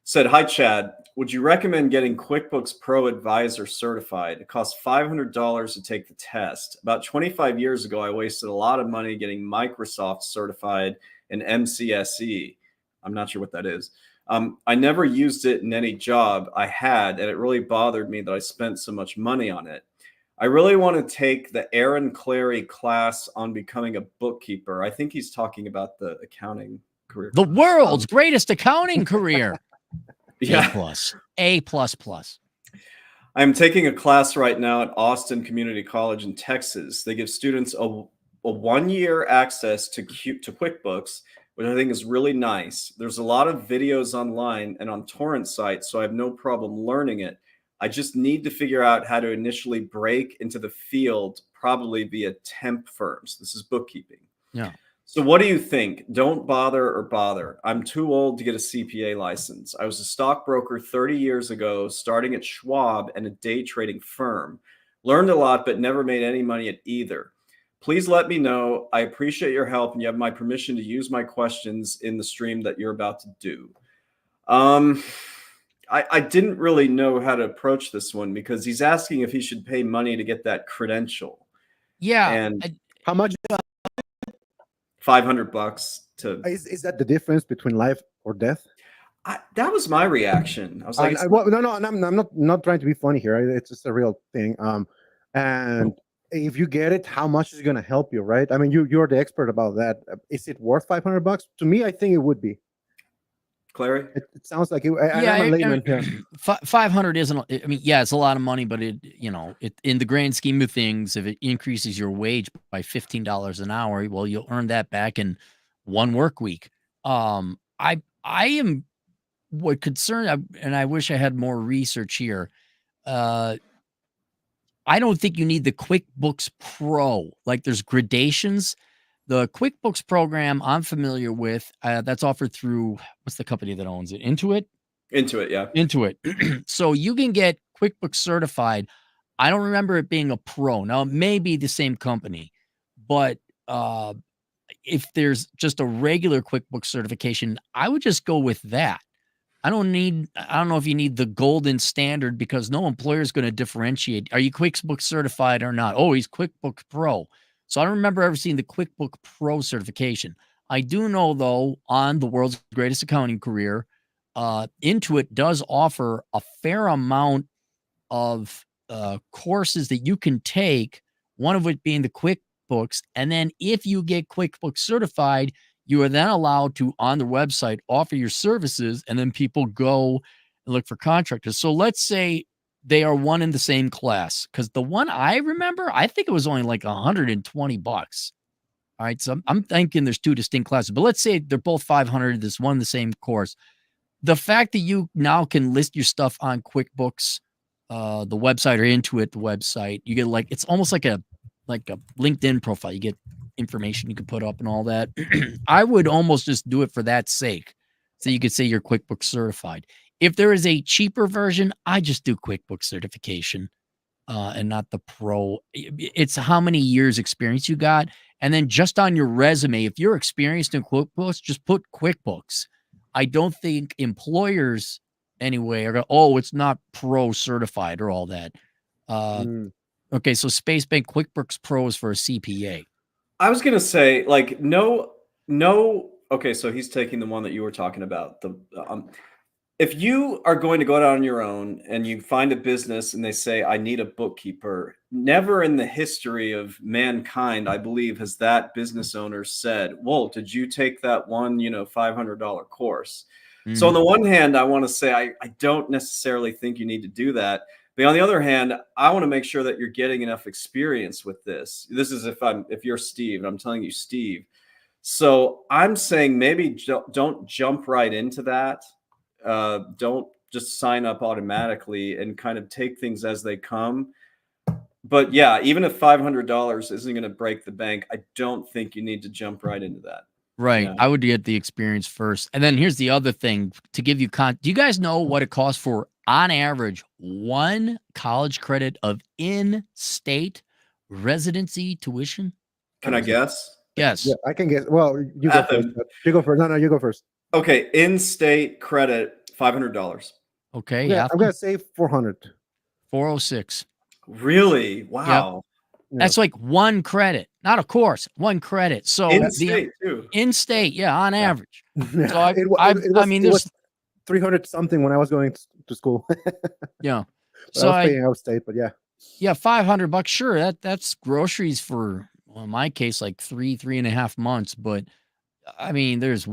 Said, hi, Chad. Would you recommend getting QuickBooks Pro Advisor certified? It costs $500 to take the test. About 25 years ago, I wasted a lot of money getting Microsoft certified in MCSE. I'm not sure what that is. I never used it in any job I had, and it really bothered me that I spent so much money on it. I really want to take the Aaron Clary class on becoming a bookkeeper. I think he's talking about the accounting career. The world's greatest accounting career. Yeah. A++. I'm taking a class right now at Austin Community College in Texas. They give students a 1-year access to QuickBooks, which I think is really nice. There's a lot of videos online and on torrent sites, so I have no problem learning it. I just need to figure out how to initially break into the field, probably via temp firms. This is bookkeeping. Yeah. So what do you think? Don't bother or bother? I'm too old to get a CPA license. I was a stockbroker 30 years ago, starting at Schwab and a day trading firm. Learned a lot, but never made any money at either. Please let me know. I appreciate your help, and you have my permission to use my questions in the stream that you're about to do. I didn't really know how to approach this one because he's asking if he should pay money to get that credential. Yeah. And how much? $500 to. Is that the difference between life or death? That was my reaction. I was like, no, and I'm not trying to be funny here. It's just a real thing. And if you get it, how much is it going to help you, right? I mean, you're the expert about that. Is it worth $500? To me, I think it would be. Clary? It sounds like it. I'm a layman here. 500 isn't. I mean, yeah, it's a lot of money, but it in the grand scheme of things, if it increases your wage by $15 an hour, well, you'll earn that back in 1 work week. I am concerned, and I wish I had more research here. I don't think you need the QuickBooks Pro. Like, there's gradations. The QuickBooks program I'm familiar with, that's offered through, what's the company that owns it? Intuit? Intuit, yeah. Intuit. So you can get QuickBooks certified. I don't remember it being a pro. Now, it may be the same company, but if there's just a regular QuickBooks certification, I would just go with that. I don't know if you need the golden standard because no employer is going to differentiate. Are you QuickBooks certified or not? Oh, he's QuickBooks Pro. So I don't remember ever seeing the QuickBooks Pro certification. I do know, though, on the world's greatest accounting career, Intuit does offer a fair amount of courses that you can take, one of which being the QuickBooks. And then if you get QuickBooks certified, you are then allowed to, on the website, offer your services, and then people go and look for contractors. So let's say they are one in the same class, because the one I remember, I think it was only like $120. All right. So I'm thinking there's two distinct classes, but let's say they're both 500, this one, the same course. The fact that you now can list your stuff on QuickBooks, the website, or Intuit, the website, you get like, it's almost like a LinkedIn profile. You get information you can put up and all that. I would almost just do it for that sake. So you could say you're QuickBooks certified. If there is a cheaper version, I just do QuickBooks certification and not the pro. It's how many years experience you got. And then just on your resume, if you're experienced in QuickBooks, just put QuickBooks. I don't think employers anyway are going, oh, it's not pro certified or all that. Okay, so Space Bank QuickBooks Pro is for a CPA. I was gonna say, like, no. Okay, so he's taking the one that you were talking about. The if you are going to go out on your own and you find a business and they say, I need a bookkeeper, never in the history of mankind, I believe, has that business owner said, well, did you take that one, $500 course? So on the one hand, I want to say, I don't necessarily think you need to do that. But on the other hand, I want to make sure that you're getting enough experience with this. This is if you're Steve, and I'm telling you, Steve. So I'm saying maybe don't jump right into that. Don't just sign up automatically and kind of take things as they come. But yeah, even if $500 isn't going to break the bank, I don't think you need to jump right into that. Right. Yeah. I would get the experience first. And then here's the other thing to give you do you guys know what it costs for, on average, one college credit of in-state residency tuition? Can I guess? Yes. Yeah, I can guess. Well, you go first. You go first. No, you go first. Okay, in-state credit, $500. Okay. Yeah, I'm gonna say 400. 406. Really? Wow. Yeah. That's like one credit, not a course, one credit. So In-state too. In-state, yeah, on average. Yeah. So I mean, it there's was 300 something when I was going to school. yeah. So I was paying out of state, but yeah. Yeah, $500. Sure, that's groceries for, well, in my case, like 3.5 months. But I mean, there's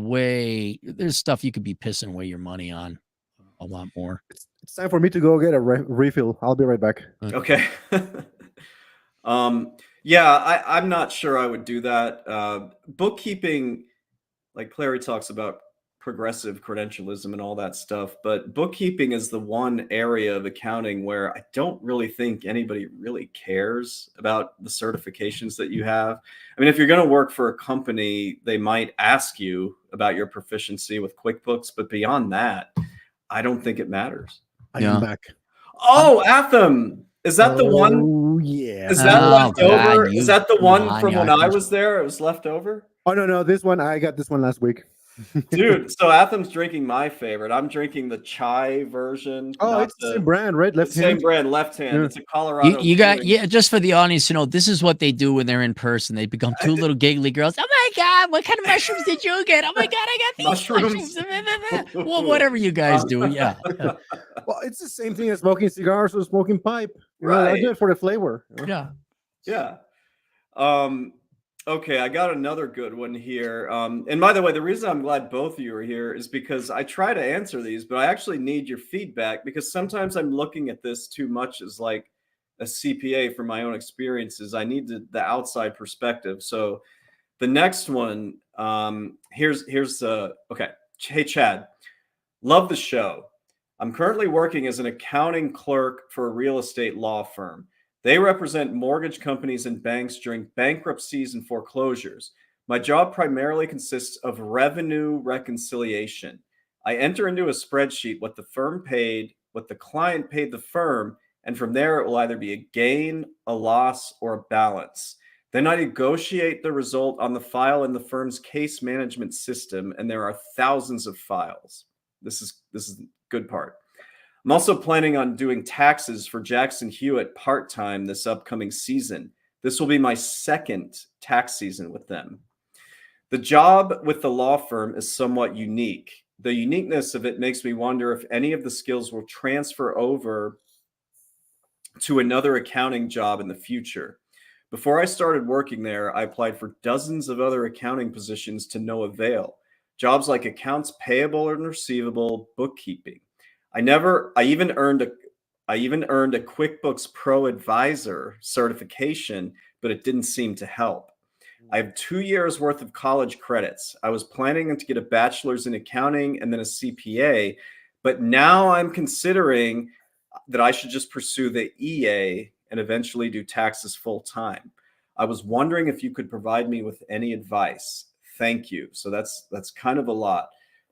stuff you could be pissing away your money on a lot more. It's time for me to go get a refill. I'll be right back. Okay. Yeah, I'm not sure I would do that. Bookkeeping, like Clary talks about progressive credentialism and all that stuff, but bookkeeping is the one area of accounting where I don't really think anybody really cares about the certifications that you have. I mean, if you're going to work for a company, they might ask you about your proficiency with QuickBooks, but beyond that, I don't think it matters. I'm back. Oh, Atham. Is that the one? Oh, yeah. Is that left over? Is that the one on, from yeah, when I was there? It was left over? Oh, no. This one, I got this one last week. Dude, so Atham's drinking my favorite. I'm drinking the chai version. Oh, it's the same brand, right? Left hand. Same brand, left hand. Yeah. It's a Colorado. You got, yeah, just for the audience to know, this is what they do when they're in person. They become two little giggly girls. Oh my God, what kind of mushrooms did you get? Oh my God, I got these Mushrooms. Well, whatever you guys do, yeah. Well, it's the same thing as smoking cigars or smoking pipe. You know, I Right. do it for the flavor. you know? Yeah. Yeah. Okay, I got another good one here. And by the way, the reason I'm glad both of you are here is because I try to answer these, but I actually need your feedback because sometimes I'm looking at this too much as like a CPA from my own experiences. I need the outside perspective. So the next one, here's okay. Hey, Chad, love the show. I'm currently working as an accounting clerk for a real estate law firm. They represent mortgage companies and banks during bankruptcies and foreclosures. My job primarily consists of revenue reconciliation. I enter into a spreadsheet what the firm paid, what the client paid the firm, and from there it will either be a gain, a loss, or a balance. Then I negotiate the result on the file in the firm's case management system, and there are thousands of files. This is the good part. I'm also planning on doing taxes for Jackson Hewitt part-time this upcoming season. This will be my second tax season with them. The job with the law firm is somewhat unique. the uniqueness of it makes me wonder if any of the skills will transfer over to another accounting job in the future. Before I started working there, I applied for dozens of other accounting positions to no avail. Jobs like accounts payable and receivable, bookkeeping. I even earned a QuickBooks Pro Advisor certification, but it didn't seem to help. I have 2 years worth of college credits. I was planning to get a bachelor's in accounting and then a CPA, but now I'm considering that I should just pursue the EA and eventually do taxes full time. I was wondering if you could provide me with any advice. Thank you. So that's kind of a lot.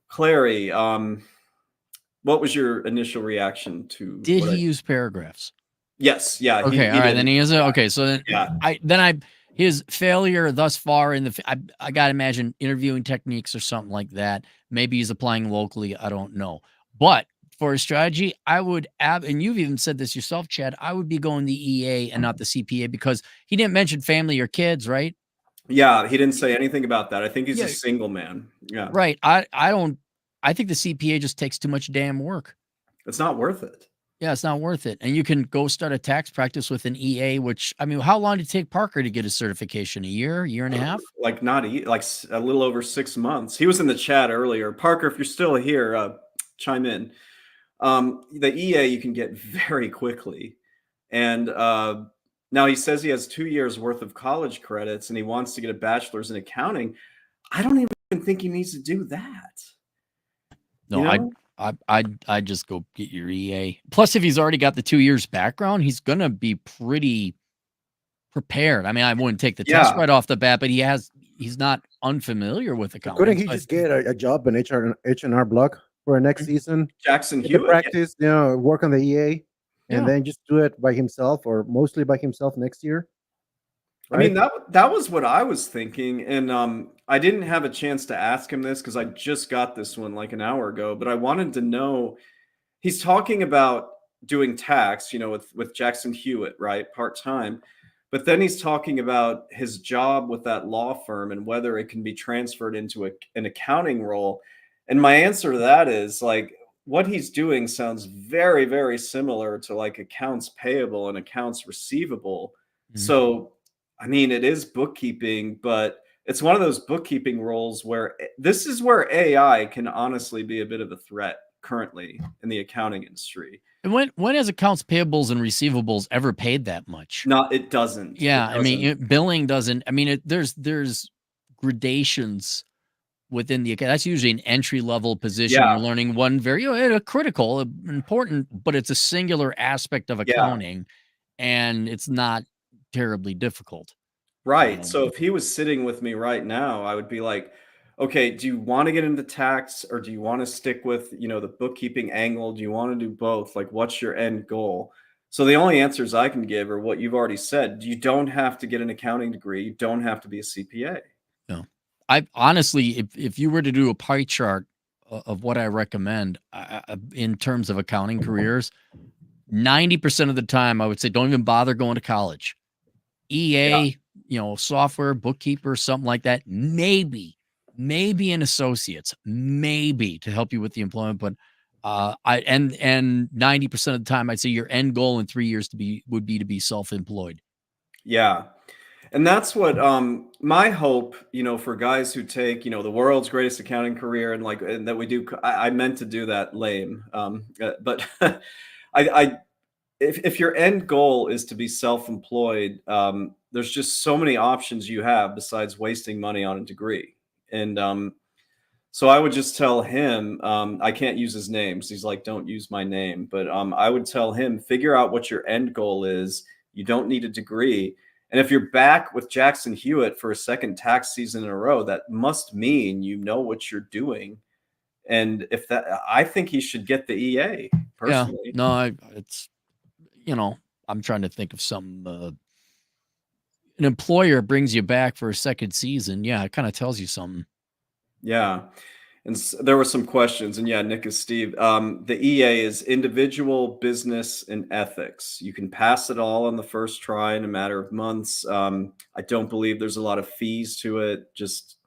Clary, what was your initial reaction to Did what he I? use paragraphs? Yes, yeah, Okay, all right. did. Then he is okay. So then, Yeah. his failure thus far in I gotta imagine interviewing techniques or something like that. Maybe he's applying locally. I don't know. But for a strategy, I would and you've even said this yourself, Chad. I would be going the EA and not the CPA because he didn't mention family or kids, right? Yeah, he didn't say anything about that. I think he's a Yeah, single man. Yeah. right. I don't. I think the CPA just takes too much damn work. It's not worth it. Yeah, it's not worth it. And you can go start a tax practice with an EA, which I mean, how long did it take Parker to get his certification? A year and a half? Like not like a little over 6 months. He was in the chat earlier. Parker, if you're still here, chime in. The EA you can get very quickly, and now he says he has 2 years worth of college credits, and he wants to get a bachelor's in accounting. I don't even think he needs to do that. No, You know? I'd just go get your EA. Plus, if he's already got the 2 years background, he's gonna be pretty prepared. I mean, I wouldn't take the test Yeah. right off the bat, but he's not unfamiliar with accounting. Couldn't he So just get a job in H&R Block for next season? Jackson Get the Hewitt. practice, work on the EA, and Yeah. then just do it by himself or mostly by himself next year. I mean, that was what I was thinking, and I didn't have a chance to ask him this because I just got this one like an hour ago. But I wanted to know. He's talking about doing tax, with Jackson Hewitt, right, part time. But then he's talking about his job with that law firm and whether it can be transferred into an accounting role. And my answer to that is like what he's doing sounds very, very similar to like accounts payable and accounts receivable. Mhm. So, I mean, it is bookkeeping, but it's one of those bookkeeping roles where this is where AI can honestly be a bit of a threat currently in the accounting industry. And when has accounts payables and receivables ever paid that much? No, it doesn't. Yeah, It I mean, doesn't. billing doesn't. I mean, there's gradations within the account. That's usually an entry level position. Yeah, You're learning one very a critical, important, but it's a singular aspect of yeah, accounting, and it's not terribly difficult. right. So if he was sitting with me right now, I would be like, okay, do you want to get into tax or do you want to stick with, the bookkeeping angle? Do you want to do both? Like, what's your end goal? So the only answers I can give are what you've already said. You don't have to get an accounting degree. You don't have to be a CPA. No, I honestly, if you were to do a pie chart of what I recommend in terms of accounting careers, 90% of the time, I would say don't even bother going to college. Yeah, EA, software, bookkeeper, something like that. Maybe an associate's, maybe to help you with the employment. But and 90% of the time, I'd say your end goal in 3 years would be to be self-employed. yeah. And that's what my hope, for guys who take, the world's greatest accounting career and that we do. I meant to do that lame, but I if your end goal is to be self-employed, there's just so many options you have besides wasting money on a degree. And so I would just tell him, I can't use his name. So he's like, don't use my name. But I would tell him, figure out what your end goal is. You don't need a degree. And if you're back with Jackson Hewitt for a second tax season in a row, that must mean you know what you're doing. And I think he should get the EA Yeah, personally. no, it's I'm trying to think of some an employer brings you back for a second season. Yeah, it kind of tells you something. Yeah. And there were some questions, and yeah, Nick is Steve. The EA is individual, business, and ethics. You can pass it all on the first try in a matter of months. I don't believe there's a lot of fees to it. Just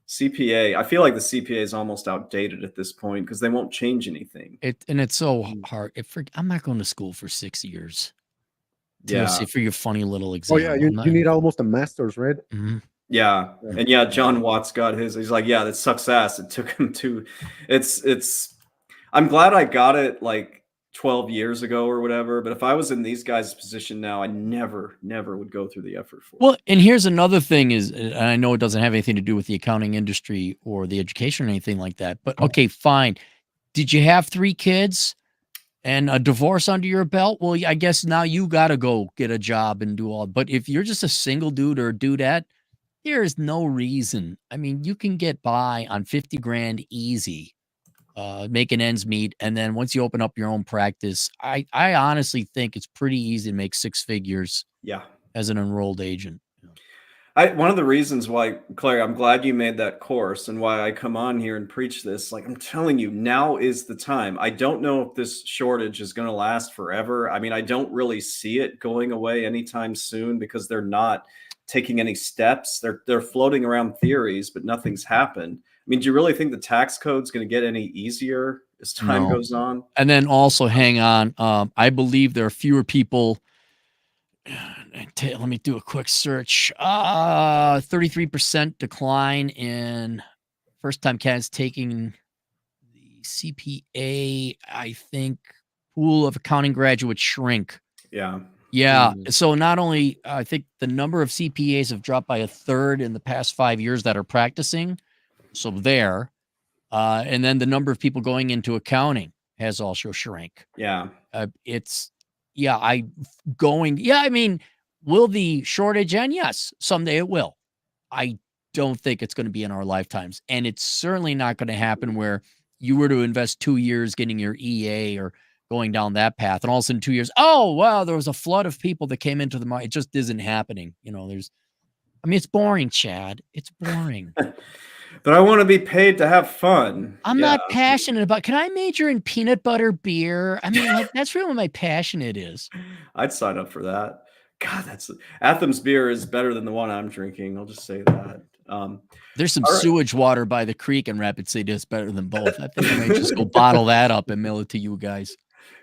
CPA. I feel like the CPA is almost outdated at this point because they won't change anything. It's so hard. I'm not going to school for 6 years to Yeah. sit for your funny little Oh exam. yeah, you need almost a master's, right? Mhm. Yeah. And yeah, John Watts got his. He's like, yeah, that sucks ass. It took him to it's I'm glad I got it like 12 years ago or whatever. But if I was in these guys' position now, I never would go through the effort for it. Well, and here's another thing is, and I know it doesn't have anything to do with the accounting industry or the education or anything like that, but okay, fine. Did you have 3 kids and a divorce under your belt? Well, I guess now you got to go get a job and do all. But if you're just a single dude or a dudette, there is no reason. I mean, you can get by on 50 grand easy, making ends meet. And then once you open up your own practice, I honestly think it's pretty easy to make 6 figures Yeah. as an enrolled agent. One of the reasons why, Claire, I'm glad you made that course and why I come on here and preach this. Like, I'm telling you, now is the time. I don't know if this shortage is going to last forever. I mean, I don't really see it going away anytime soon because they're not taking any steps. They're floating around theories, but nothing's happened. I mean, do you really think the tax code's going to get any easier as time goes on? And then also, hang on. I believe there are fewer people. Let me do a quick search. 33% decline in first-time candidates taking the CPA. I think pool of accounting graduates shrink. Yeah. Yeah. So not only I think the number of CPAs have dropped by 1/3 in the past 5 years that are practicing. So there, and then the number of people going into accounting has also shrank. Yeah. I mean, will the shortage end? Yes, someday it will. I don't think it's going to be in our lifetimes. And it's certainly not going to happen where you were to invest 2 years getting your EA or going down that path. And all of a sudden 2 years, oh, wow, there was a flood of people that came into the market. It just isn't happening. It's boring, Chad. It's boring. But I want to be paid to have fun. I'm not passionate about, can I major in peanut butter beer? I mean, like, that's really what my passionate is. I'd sign up for that. God, Athens beer is better than the one I'm drinking. I'll just say that. There's some sewage water by the creek in Rapid City that's better than both. I think I may just go bottle that up and mail it to you guys.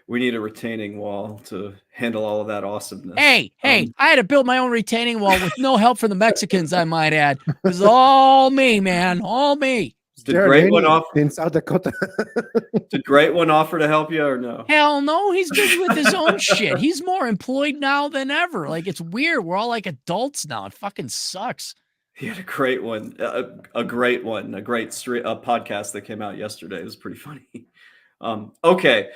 We need a retaining wall to handle all of that awesomeness. Hey, I had to build my own retaining wall with no help from the Mexicans, I might add. It was all me, man. All me. Did Great One offer in South Dakota? Did Great One offer to help you or no? Hell no. He's busy with his own shit. He's more employed now than ever. Like, it's weird. We're all like adults now. It fucking sucks. He had a great one, a great podcast that came out yesterday. It was pretty funny. Okay.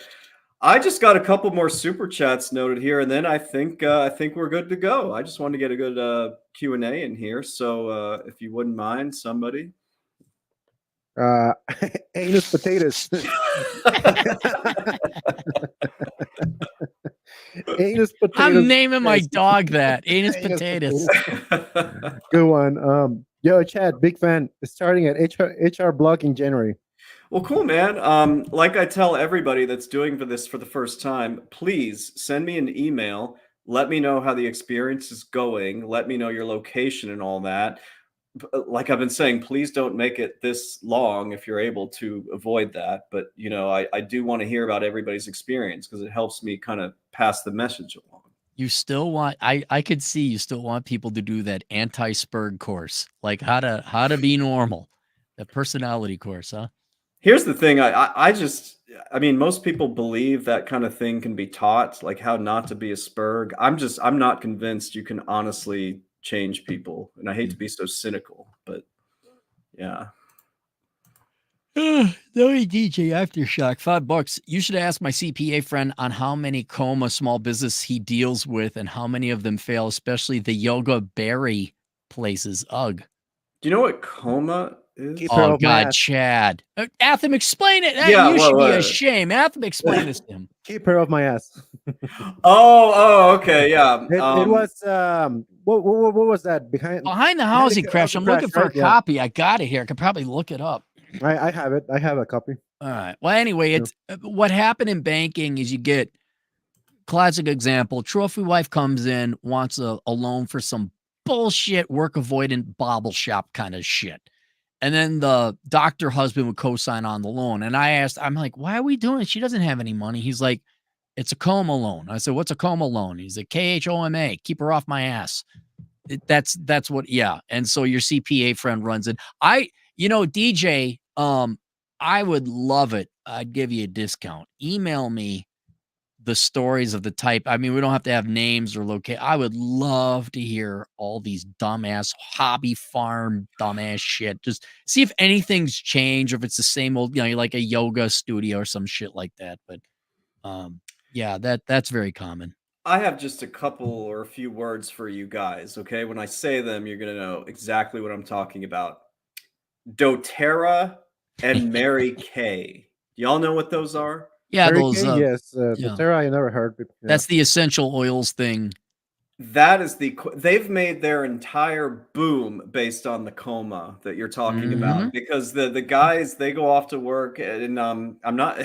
I just got a couple more super chats noted here, and then I think we're good to go. I just wanted to get a good Q&A in here. So if you wouldn't mind, somebody. Anus potatoes. Anus potatoes. I'm naming my dog that. Anus potatoes. Good one. Yo, Chad, big fan. Starting at HR blog in January. Well, cool, man. Like I tell everybody that's doing this for the first time, please send me an email. Let me know how the experience is going. Let me know your location and all that. Like I've been saying, please don't make it this long if you're able to avoid that. But, I do want to hear about everybody's experience because it helps me kind of pass the message along. You still want, I could see you still want people to do that anti-Spurg course, like how to be normal, the personality course, huh? Here's the thing. I mean, most people believe that kind of thing can be taught, like how not to be a Spurg. I'm not convinced you can honestly change people. And I hate to be so cynical, but yeah. DJ Aftershock, $5. You should ask my CPA friend on how many coma small business he deals with and how many of them fail, especially the yoga berry places. Ugh. Do you know what coma is? Oh God, Chad. Atham, explain it. Yeah, you should be ashamed. Atham, explain this to him. Keep her off my ass. Okay, yeah. It was what was that behind the housing crash? I'm looking for a copy. I got it here. I could probably look it up. I have it. I have a copy. All right. Well, anyway, it's what happened in banking is you get classic example. Trophy wife comes in, wants a loan for some bullshit work avoidant bobble shop kind of shit. And then the doctor husband would co-sign on the loan. And I'm like, why are we doing it? She doesn't have any money. He's like, it's a coma loan. I said, what's a coma loan? He's like, KHOMA, keep her off my ass. That's what, yeah. And so your CPA friend runs it. DJ, I would love it. I'd give you a discount. Email me the stories of the type. I mean, we don't have to have names or locate. I would love to hear all these dumbass hobby farm dumbass shit. Just see if anything's changed, or if it's the same old, like a yoga studio or some shit like that. But yeah, that's very common. I have just a couple or a few words for you guys, okay? When I say them, you're going to know exactly what I'm talking about. doTERRA and Mary Kay. Y'all know what those are? Yeah, Mary those. Kay, yes, yeah. doTERRA I never heard. But, yeah. That's the essential oils thing. That is they've made their entire boom based on the coma that you're talking about, because the guys, they go off to work, and I'm not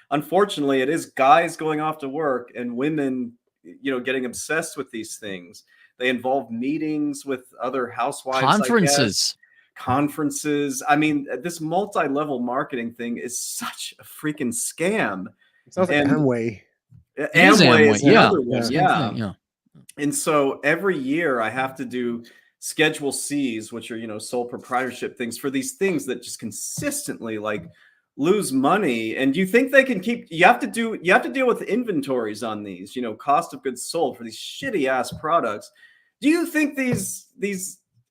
unfortunately it is guys going off to work and women getting obsessed with these things. They involve meetings with other housewives, conferences. I mean, this multi-level marketing thing is such a freaking scam. It sounds like Amway. Amway is another one. Yeah. And so every year I have to do Schedule C's, which are, sole proprietorship things for these things that just consistently lose money. And you think they can you have to deal with inventories on these, cost of goods sold for these shitty ass products. Do you think these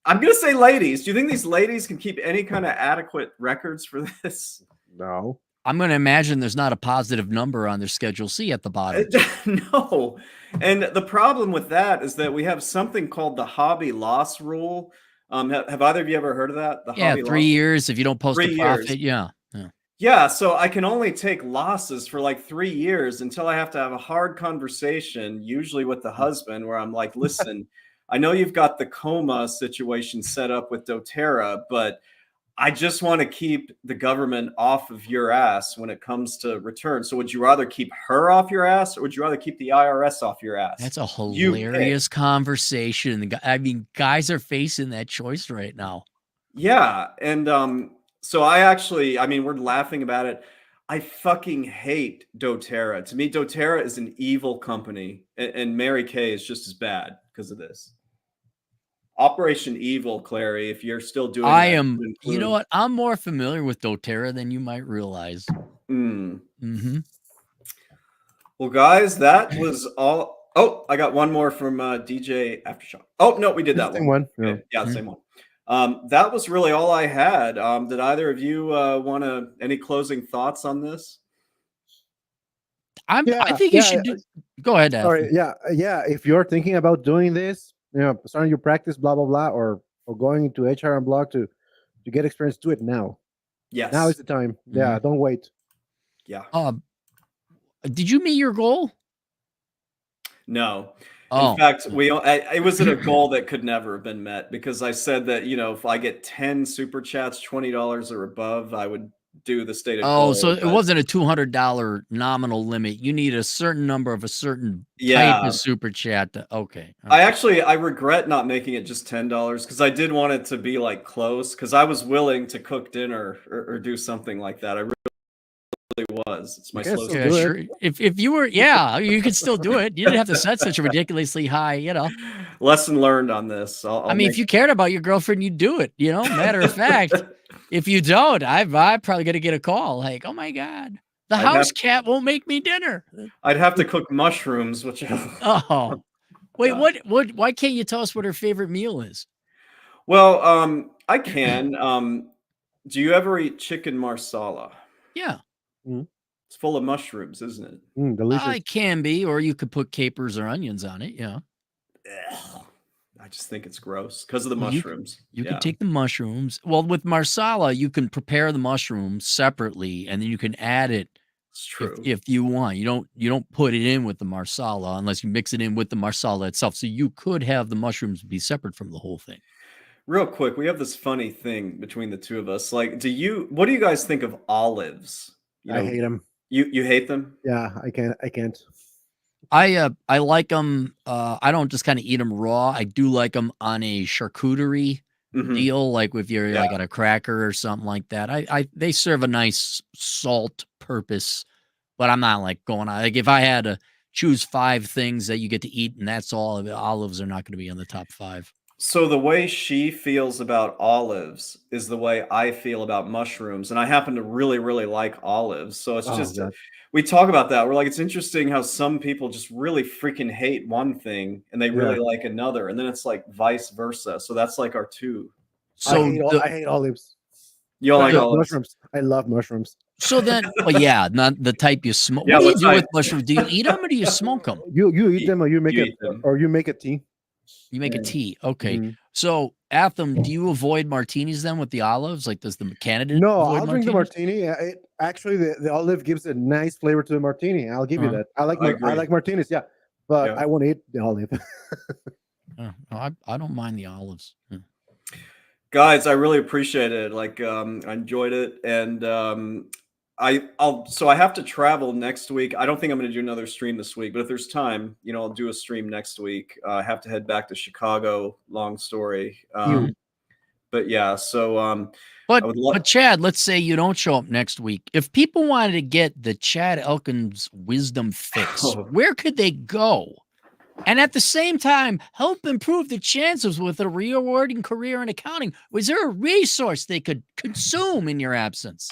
I'm going to say ladies, do you think these ladies can keep any kind of adequate records for this? No. I'm going to imagine there's not a positive number on their Schedule C at the bottom. No. And the problem with that is that we have something called the hobby loss rule. Have either of you ever heard of that? The hobby 3 years if you don't post a profit. Yeah. So I can only take losses for 3 years until I have to have a hard conversation, usually with the husband, where I'm like, listen, I know you've got the coma situation set up with doTERRA, but I just want to keep the government off of your ass when it comes to returns. So would you rather keep her off your ass, or would you rather keep the IRS off your ass? That's a hilarious conversation. I mean, guys are facing that choice right now. Yeah. And so we're laughing about it. I fucking hate doTERRA. To me, doTERRA is an evil company, and Mary Kay is just as bad because of this. Operation Evil, Clary, if you're still doing you know what? I'm more familiar with doTERRA than you might realize. Well, guys, that was all. Oh, I got one more from DJ Aftershock. Oh, no, we did that one. Yeah, same one. That was really all I had. Did either of you want any closing thoughts on this? I think you should go ahead. Sorry, yeah. If you're thinking about doing this, starting your practice, blah blah blah, or going into HR and blog to get experience, do it now. Yes, now is the time. Yeah, don't wait. Yeah. Did you meet your goal? No. In fact, it was a goal that could never have been met, because I said that if I get 10 super chats, $20 or above, I would do the stated goal. So it wasn't a $200 nominal limit. You need a certain number of a certain type of super chat. Okay. I regret not making it just $10, because I did want it to be close, because I was willing to cook dinner or do something like that. I really was. It's my slow. Yeah, sure. If you were, you could still do it. You didn't have to set such a ridiculously high, Lesson learned on this. If you cared about your girlfriend, you'd do it. Matter of fact. If you don't, I'm probably going to get a call like, oh my God, the house cat won't make me dinner. I'd have to cook mushrooms, which. Wait, what, why can't you tell us what her favorite meal is? Well, I can. Do you ever eat chicken marsala? Yeah. It's full of mushrooms, isn't it? Delicious. It can be, or you could put capers or onions on it. Yeah. I just think it's gross because of the mushrooms. You can take the mushrooms. Well, with marsala, you can prepare the mushrooms separately, and then you can add it. It's true. If you want. You don't put it in with the marsala unless you mix it in with the marsala itself. So you could have the mushrooms be separate from the whole thing. Real quick, we have this funny thing between the two of us. What do you guys think of olives? I hate them. You hate them? Yeah, I can't. I like them. I don't just kind of eat them raw. I do like them on a charcuterie Mhm. deal, like if you're Yeah. like at a cracker or something like that. They serve a nice salt purpose, but I'm not like going on. Like if I had to choose 5 things that you get to eat and that's all, the olives are not going to be in the top 5. So the way she feels about olives is the way I feel about mushrooms, and I happen to really, really like olives. So it's Oh just god. we talk about that. We're like, it's interesting how some people just really freaking hate one thing and they Yeah. really like another, and then it's like vice versa. So that's like our two. So I hate olives. You don't But I like love olives? mushrooms. I love mushrooms. so then, well, yeah, not the type you smoke. Yeah, What do you what do with type? mushrooms? Do you eat them or do you smoke them? You eat them or you make You it eat them. or you make a tea. You make a Yeah. tea. Okay. Mhm. So, Atham, do you avoid martinis then with the olives? Like, does the candidate No, avoid I'll drink the martinis? martini. Actually, the olive gives a nice flavor to the martini. I'll give you Uh-huh. that. I I I agree. like martinis, yeah, but Yeah. I won't eat the olive. Oh, I don't mind the olives. Guys, I really appreciate it. Like, I enjoyed it, and I have to travel next week. I don't think I'm going to do another stream this week, but if there's time, I'll do a stream next week. I have to head back to Chicago. Long story, You. but yeah. So I But would love. but Chad, let's say you don't show up next week. If people wanted to get the Chad Elkins wisdom fix, Oh, where could they go? And at the same time, help improve the chances with a rewarding career in accounting. Was there a resource they could consume in your absence?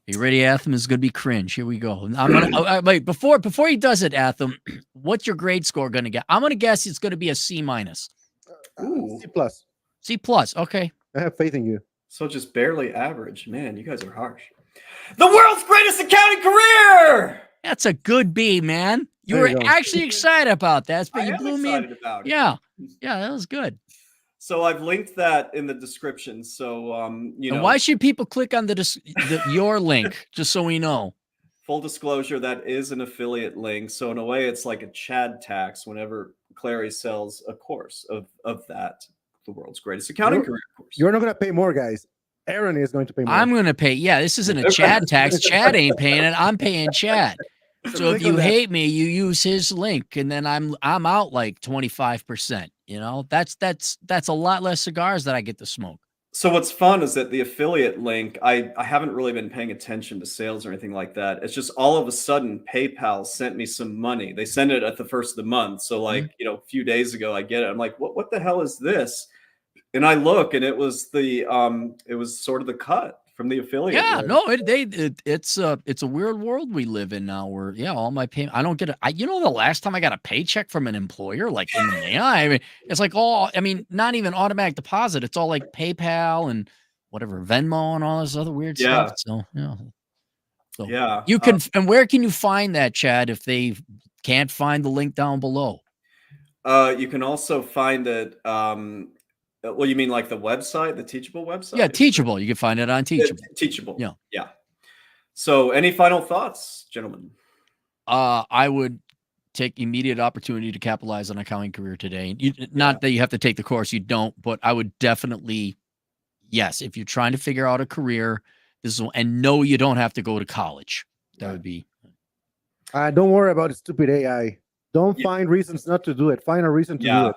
Are you ready, Atham? Is going to be cringe. Here we go. I'm gonna wait before he does it, Atham. What's your grade score going to get? I'm going to guess it's going to be a C minus, Ooh, C plus. C plus. Okay. I have faith in you. so just barely average. Man, you guys are harsh. The world's greatest accounting career. That's a good B, man. You There were you go. actually excited about that, but I you am blew me in. excited about it. Yeah. Yeah, that was good. So I've linked that in the description. So And why should people click on your link, just so we know? full disclosure, that is an affiliate link. So in a way, it's like a Chad tax whenever Clary sells a course of that, the world's greatest accounting career course. You're not going to pay more, guys. Aaron is going to pay more. I'm going to pay. Yeah, this isn't a Chad tax. Chad ain't paying it. I'm paying Chad. So if click on you that. hate me, you use his link, and then I'm out like 25%. That's a lot less cigars that I get to smoke. So what's fun is that the affiliate link, I haven't really been paying attention to sales or anything like that. It's just all of a sudden PayPal sent me some money. They send it at the first of the month. So like, a few days ago I get it. I'm like, what the hell is this? And I look and it was it was sort of the cut from the affiliate. Yeah, link. no, it's a weird world we live in now where all my payment, I don't get the last time I got a paycheck from an employer, like in the mail, I mean, it's like not even automatic deposit. It's all like PayPal and whatever, Venmo and all this other weird stuff. So, So Yeah. you can, and where can you find that, Chad, if they can't find the link down below? You can also find it. Well, you mean like the website, the Teachable website? Yeah, Teachable. You can find it on Teachable. Teachable. Yeah. Yeah. So any final thoughts, gentlemen? I would take immediate opportunity to capitalize on accounting career today. Not that you have to take the course, you don't, but I would definitely, yes, if you're trying to figure out a career, and no, you don't have to go to college. That would be. Don't worry about stupid AI. Don't find reasons not to do it. Find a reason to do it.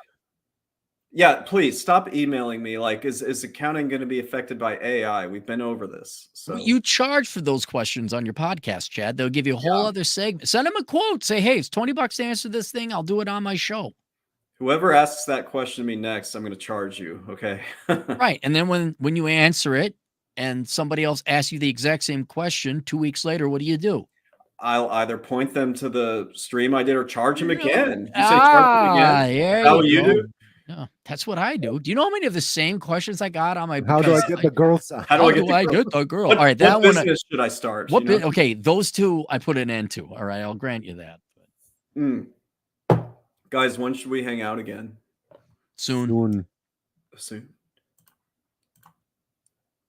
Yeah, please stop emailing me. Like, is accounting going to be affected by AI? We've been over this. So You charge for those questions on your podcast, Chad. They'll give you a whole other segment. Send them a quote. Say, hey, it's $20 to answer this thing. I'll do it on my show. Whoever asks that question to me next, I'm going to charge you. Okay. Right. And then when you answer it and somebody else asks you the exact same question 2 weeks later, what do? I'll either point them to the stream I did or charge them again. You say charge them again? There How you go. do? Yeah, that's what I do. Do you know how many of the same questions I got on my? How do I get the girls? How do I get the girl? What, All right, what that one. business should I start? Okay, those two I put an end to. All right, I'll grant you that. Guys, when should we hang out again? Soon. Soon.